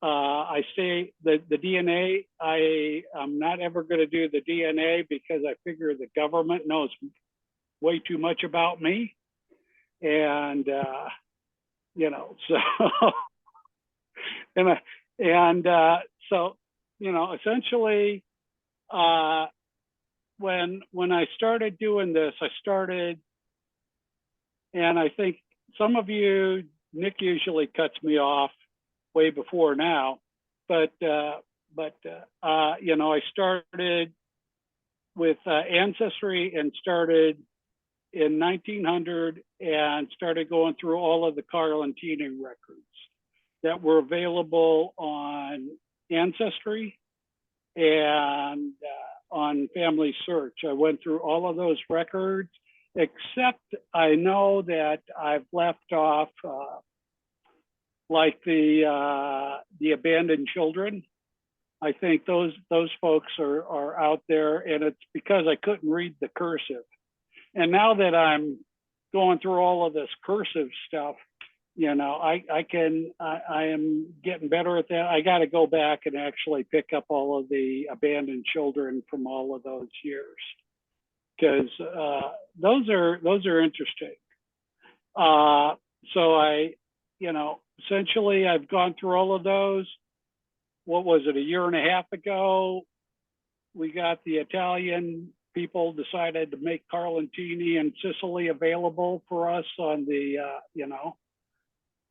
I say the DNA. I'm not ever going to do the DNA because I figure the government knows way too much about me, and so so essentially, when I started doing this, and I think some of you, Nick usually cuts me off way before now, but I started with Ancestry and started in 1900 and started going through all of the Carlentini records that were available on Ancestry and on Family Search. I went through all of those records, except I know that I've left off like the abandoned children. I think those folks are out there, and it's because I couldn't read the cursive. And now that I'm going through all of this cursive stuff, I am getting better at that. I got to go back and actually pick up all of the abandoned children from all of those years, because those are interesting. So essentially I've gone through all of those. What was it, a year and a half ago? We got the Italian people decided to make Carlentini and Sicily available for us on the,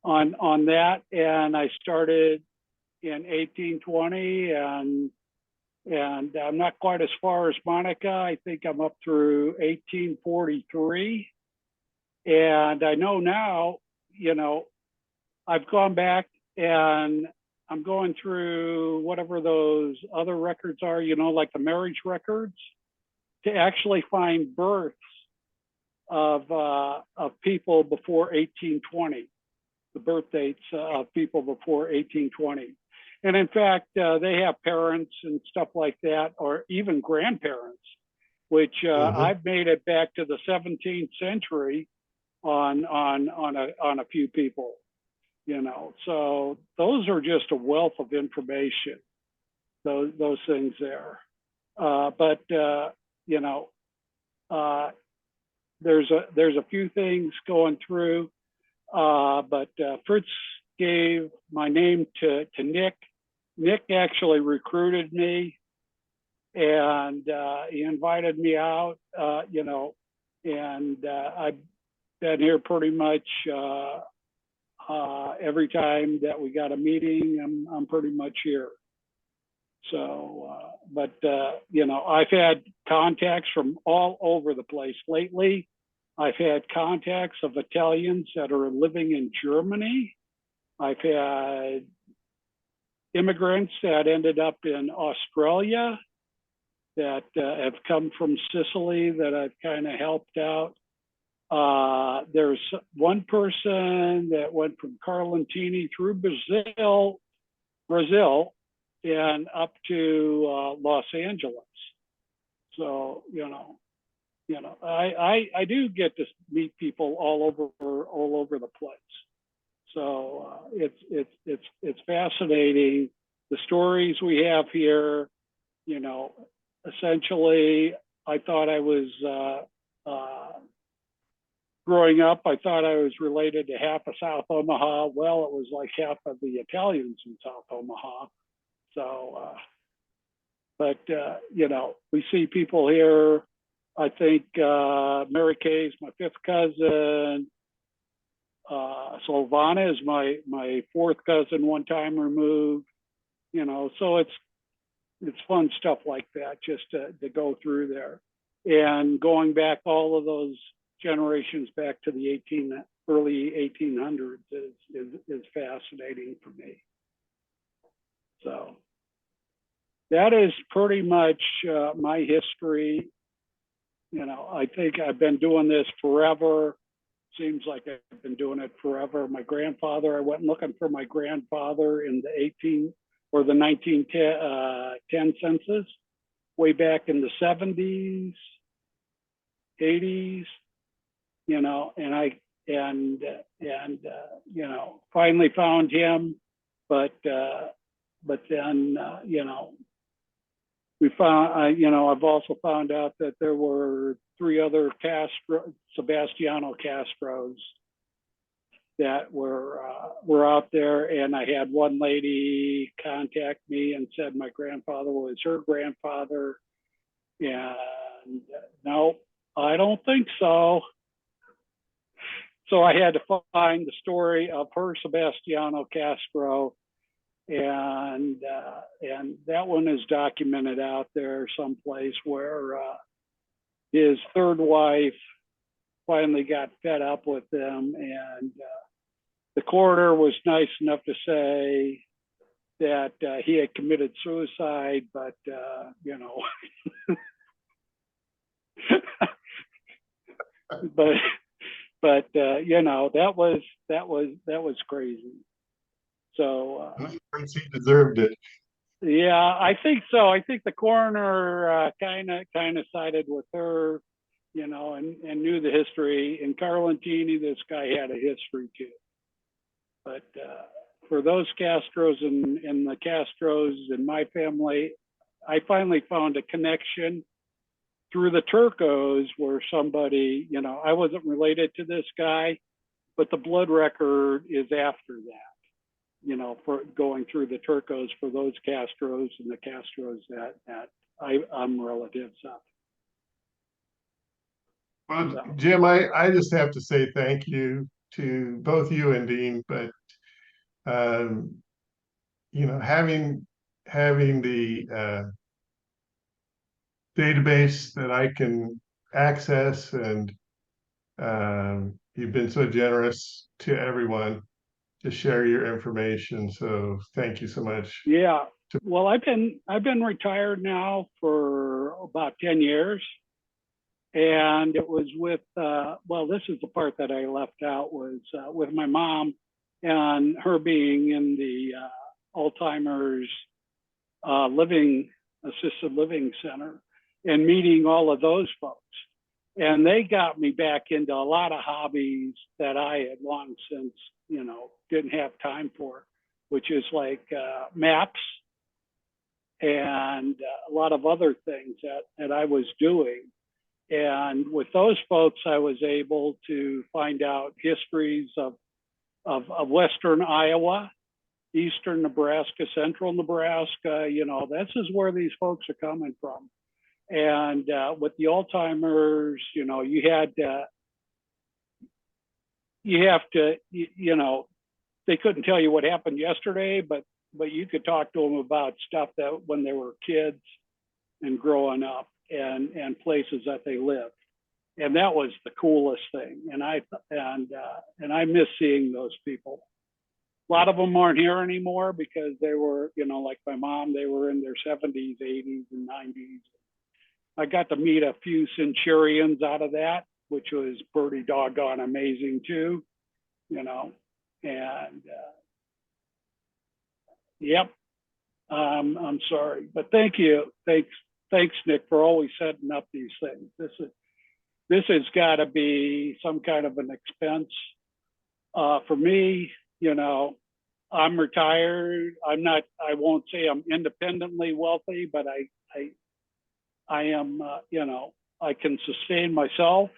on that. And I started in 1820 and I'm not quite as far as Monica. I think I'm up through 1843. And I know now, I've gone back and I'm going through whatever those other records are, like the marriage records, to actually find births of people before 1820, the birth dates of people before 1820. And in fact, they have parents and stuff like that, or even grandparents, which I've made it back to the 17th century on a few people, So those are just a wealth of information, those things there. There's a few things going through, but Fritz gave my name to Nick. Nick actually recruited me, and he invited me out, and I've been here pretty much every time that we got a meeting. I'm pretty much here. So, I've had contacts from all over the place lately. I've had contacts of Italians that are living in Germany. I've had immigrants that ended up in Australia that have come from Sicily that I've kind of helped out. There's one person that went from Carlentini through Brazil, and up to Los Angeles. So, I do get to meet people all over the place. So it's fascinating, the stories we have here. Essentially, I thought I was growing up, I thought I was related to half of South Omaha. Well, it was like half of the Italians in South Omaha. So, we see people here. I think Mary Kay is my fifth cousin. Silvana is my fourth cousin, one time removed. So it's fun stuff like that just to go through there. and going back all of those generations back to the early 1800s is fascinating for me. So that is pretty much my history. You know, I think I've been doing this forever. Seems like I've been doing it forever. My grandfather, I went looking for my grandfather in the 1910 census, way back in the 70s, 80s, you know, and you know, finally found him, but then you know, we found, you know, I've also found out that there were 3 other Sebastiano Castros that were out there, and I had one lady contact me and said my grandfather was her grandfather, and no, I don't think so. So I had to find the story of her Sebastiano Castro, and that one is documented out there someplace where his third wife finally got fed up with him, and the coroner was nice enough to say that he had committed suicide, but you know, but you know, that was crazy. So he deserved it. yeah, I think so. I think the coroner kind of sided with her, you know, and knew the history. In Carlentini, this guy had a history too. But for those Castros and the Castros in my family, I finally found a connection through the Turcos where somebody, you know, I wasn't related to this guy, but the blood record is after that, you know, for going through the Turcos for those Castros and the Castros that I'm relatives of. Well, Jim, I just have to say thank you to both you and Dean, but you know, having the database that I can access, and you've been so generous to everyone to share your information. So thank you so much. Yeah. Well, I've been retired now for about 10 years. And it was with, well, this is the part that I left out, was with my mom and her being in the Alzheimer's assisted living center and meeting all of those folks. And they got me back into a lot of hobbies that I had long since, you know, didn't have time for, which is like maps and a lot of other things that I was doing. And with those folks, I was able to find out histories of Western Iowa, Eastern Nebraska, Central Nebraska. You know, this is where these folks are coming from. And with the Alzheimer's, you know, you have to, you know, they couldn't tell you what happened yesterday, but you could talk to them about stuff that when they were kids and growing up, and places that they lived, and that was the coolest thing. And I miss seeing those people. A lot of them aren't here anymore because they were, you know, like my mom, they were in their 70s, 80s, and 90s. I got to meet a few centurions out of that, which was pretty doggone amazing too, you know. And yep, I'm sorry, but thank you. Thanks, Nick, for always setting up these things. This has got to be some kind of an expense for me. You know, I'm retired. I won't say I'm independently wealthy, but I am. You know, I can sustain myself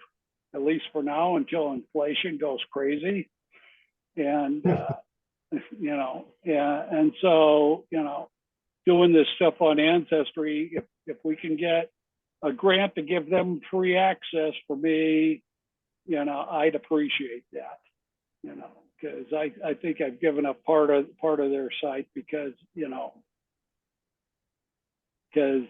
at least for now until inflation goes crazy, and you know, yeah. And so, you know, doing this stuff on Ancestry, if we can get a grant to give them free access for me, you know, I'd appreciate that, you know, because I think I've given up part of their site because, you know, because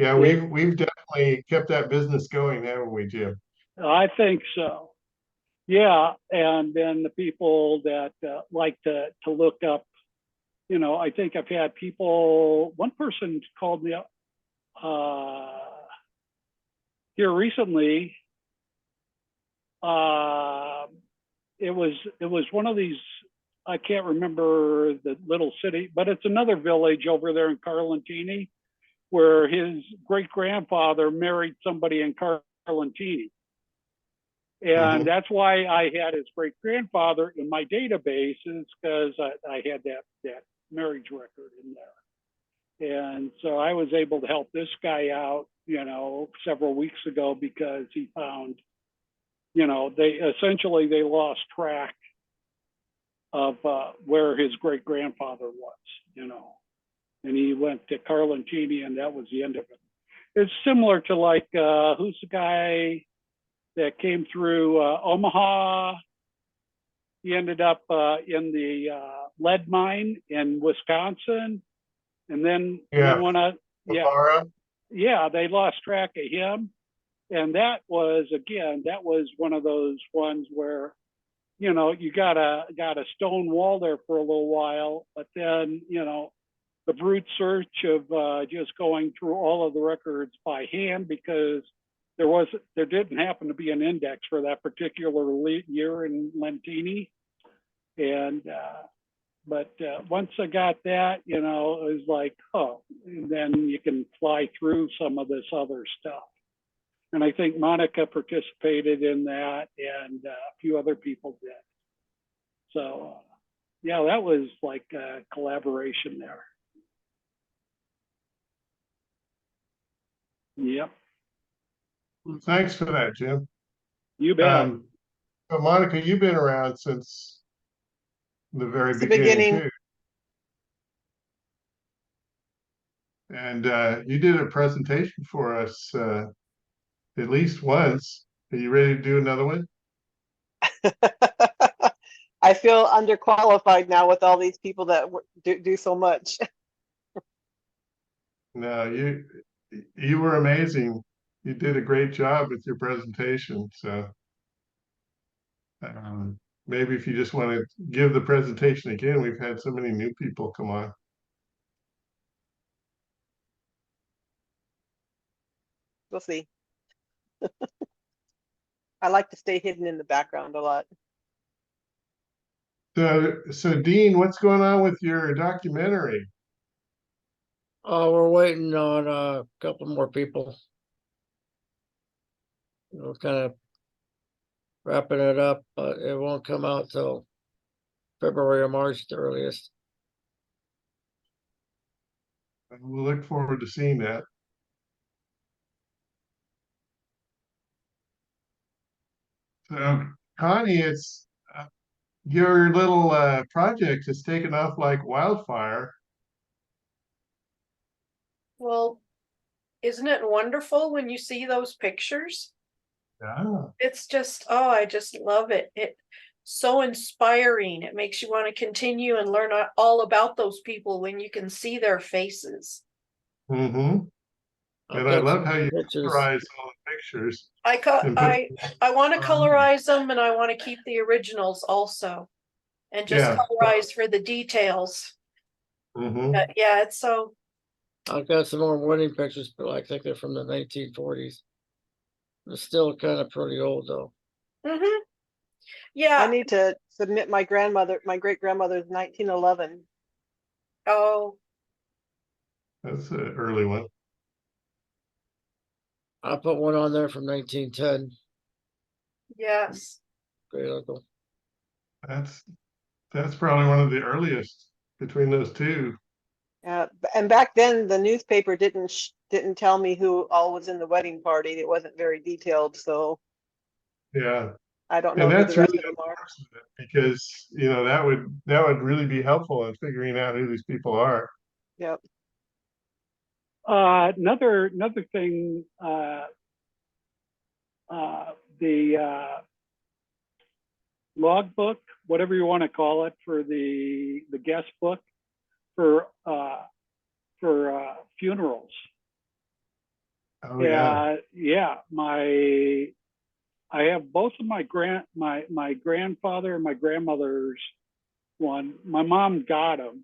Yeah, we've definitely kept that business going, haven't we, Jim? I think so. Yeah, and then the people that like to look up, you know, I think I've had people. One person called me up here recently. It was one of these. I can't remember the little city, but it's another village over there in Carlentini, where his great grandfather married somebody in Carlentini. And that's why I had his great grandfather in my databases, because I had that marriage record in there. And so I was able to help this guy out, you know, several weeks ago, because he found, you know, they lost track of where his great grandfather was, you know, and he went to Carlentini, and that was the end of it. It's similar to like who's the guy that came through Omaha? He ended up in the lead mine in Wisconsin, and then they lost track of him. And that was one of those ones where, you know, you got a stone wall there for a little while, but then, you know, the brute search of just going through all of the records by hand, because there didn't happen to be an index for that particular year in Lentini. And but once I got that, you know, it was like, oh, and then you can fly through some of this other stuff. And I think Monica participated in that, and a few other people did. So yeah, that was like a collaboration there. Yep. Well, thanks for that, Jim. You bet. But Monica, you've been around since the very beginning too. And you did a presentation for us at least once. Are you ready to do another one? I feel underqualified now with all these people that do so much. No, you were amazing. You did a great job with your presentation. So maybe if you just want to give the presentation again, we've had so many new people come on. We'll see. I like to stay hidden in the background a lot. So Dean, what's going on with your documentary? Oh, we're waiting on a couple more people. We're kind of wrapping it up, but it won't come out till February or March, the earliest. We'll look forward to seeing that. So Connie, it's your little project has taken off like wildfire. Well, isn't it wonderful when you see those pictures? Yeah. It's just, oh, I just love it. It's so inspiring. It makes you want to continue and learn all about those people when you can see their faces. Mm-hmm. And I love how you colorize all the pictures. I want to colorize them, and I want to keep the originals also, and just colorize for the details. Yeah, it's so. I've got some more wedding pictures, but I think they're from the 1940s. They're still kind of pretty old though. Yeah. I need to submit my great grandmother's 1911. Oh. That's an early one. I put one on there from 1910. Yes. Great uncle. That's probably one of the earliest between those two. And back then the newspaper didn't tell me who all was in the wedding party. It wasn't very detailed, so yeah, I don't know who the rest of them are. Because you know that would really be helpful in figuring out who these people are. Yep. Another thing, the logbook, whatever you want to call it, for the guest book for funerals. Oh yeah. Yeah, I have both of my grandfather and my grandmother's one. My mom got them,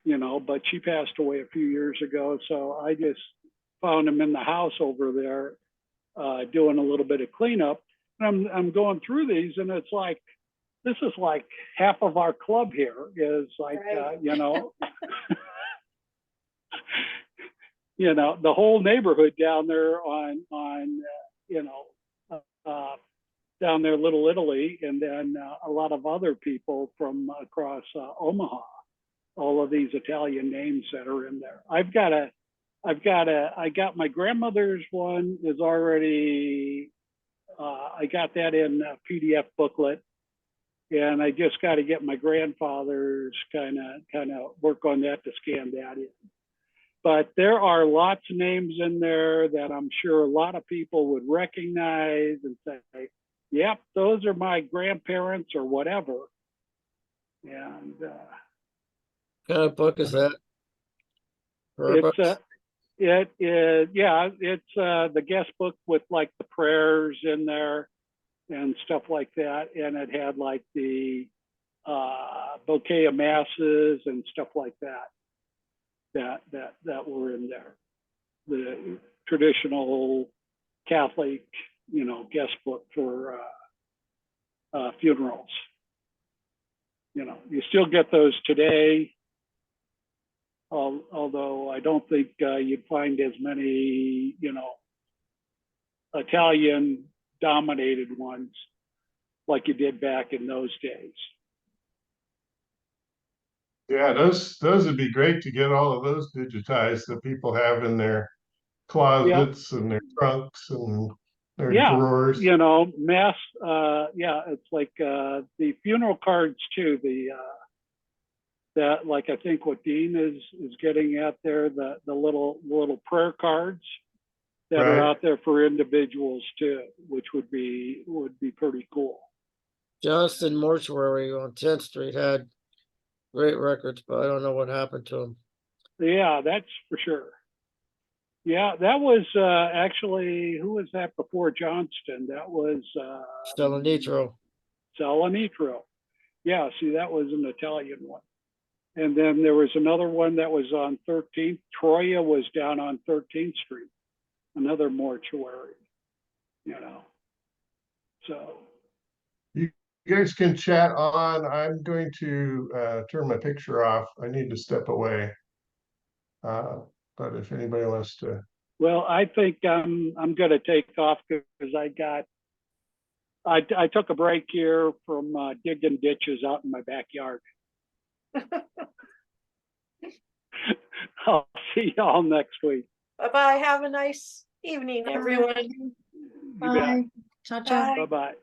but she passed away a few years ago. So I just found them in the house over there, doing a little bit of cleanup. And I'm going through these, and it's like, this is like half of our club here is like, Right. The whole neighborhood down there on down there, Little Italy, and then a lot of other people from across Omaha. All of these Italian names that are in there. I got my grandmother's one is already. I got that in a PDF booklet, and I just got to get my grandfather's kind of work on that to scan that in. But there are lots of names in there that I'm sure a lot of people would recognize and say, yep, those are my grandparents or whatever. And What kind of book is that? it is, yeah, it's the guest book with like the prayers in there and stuff like that. And it had like the bouquet of masses and stuff like that were in there. The traditional Catholic, guest book for funerals. You still get those today, although I don't think you'd find as many, Italian dominated ones like you did back in those days. Yeah, those would be great to get all of those digitized that people have in their closets and their trunks and their drawers. Mass. It's like the funeral cards too. That like I think what Dean is getting at there, the little prayer cards that are out there for individuals too, which would be pretty cool. Johnston Mortuary on 10th Street had great records, but I don't know what happened to them. Yeah, that's for sure. Yeah, that was actually, who was that before Johnston? That was Selenitro. Yeah, see, that was an Italian one. And then there was another one that was on 13th. Troya was down on 13th Street, another mortuary, So. You guys can chat on. I'm going to turn my picture off. I need to step away. But if anybody wants to. Well, I think I'm going to take off because I took a break here from digging ditches out in my backyard. I'll see y'all next week. Bye-bye. Have a nice evening, everyone. Bye. Ciao, ciao. Bye-bye.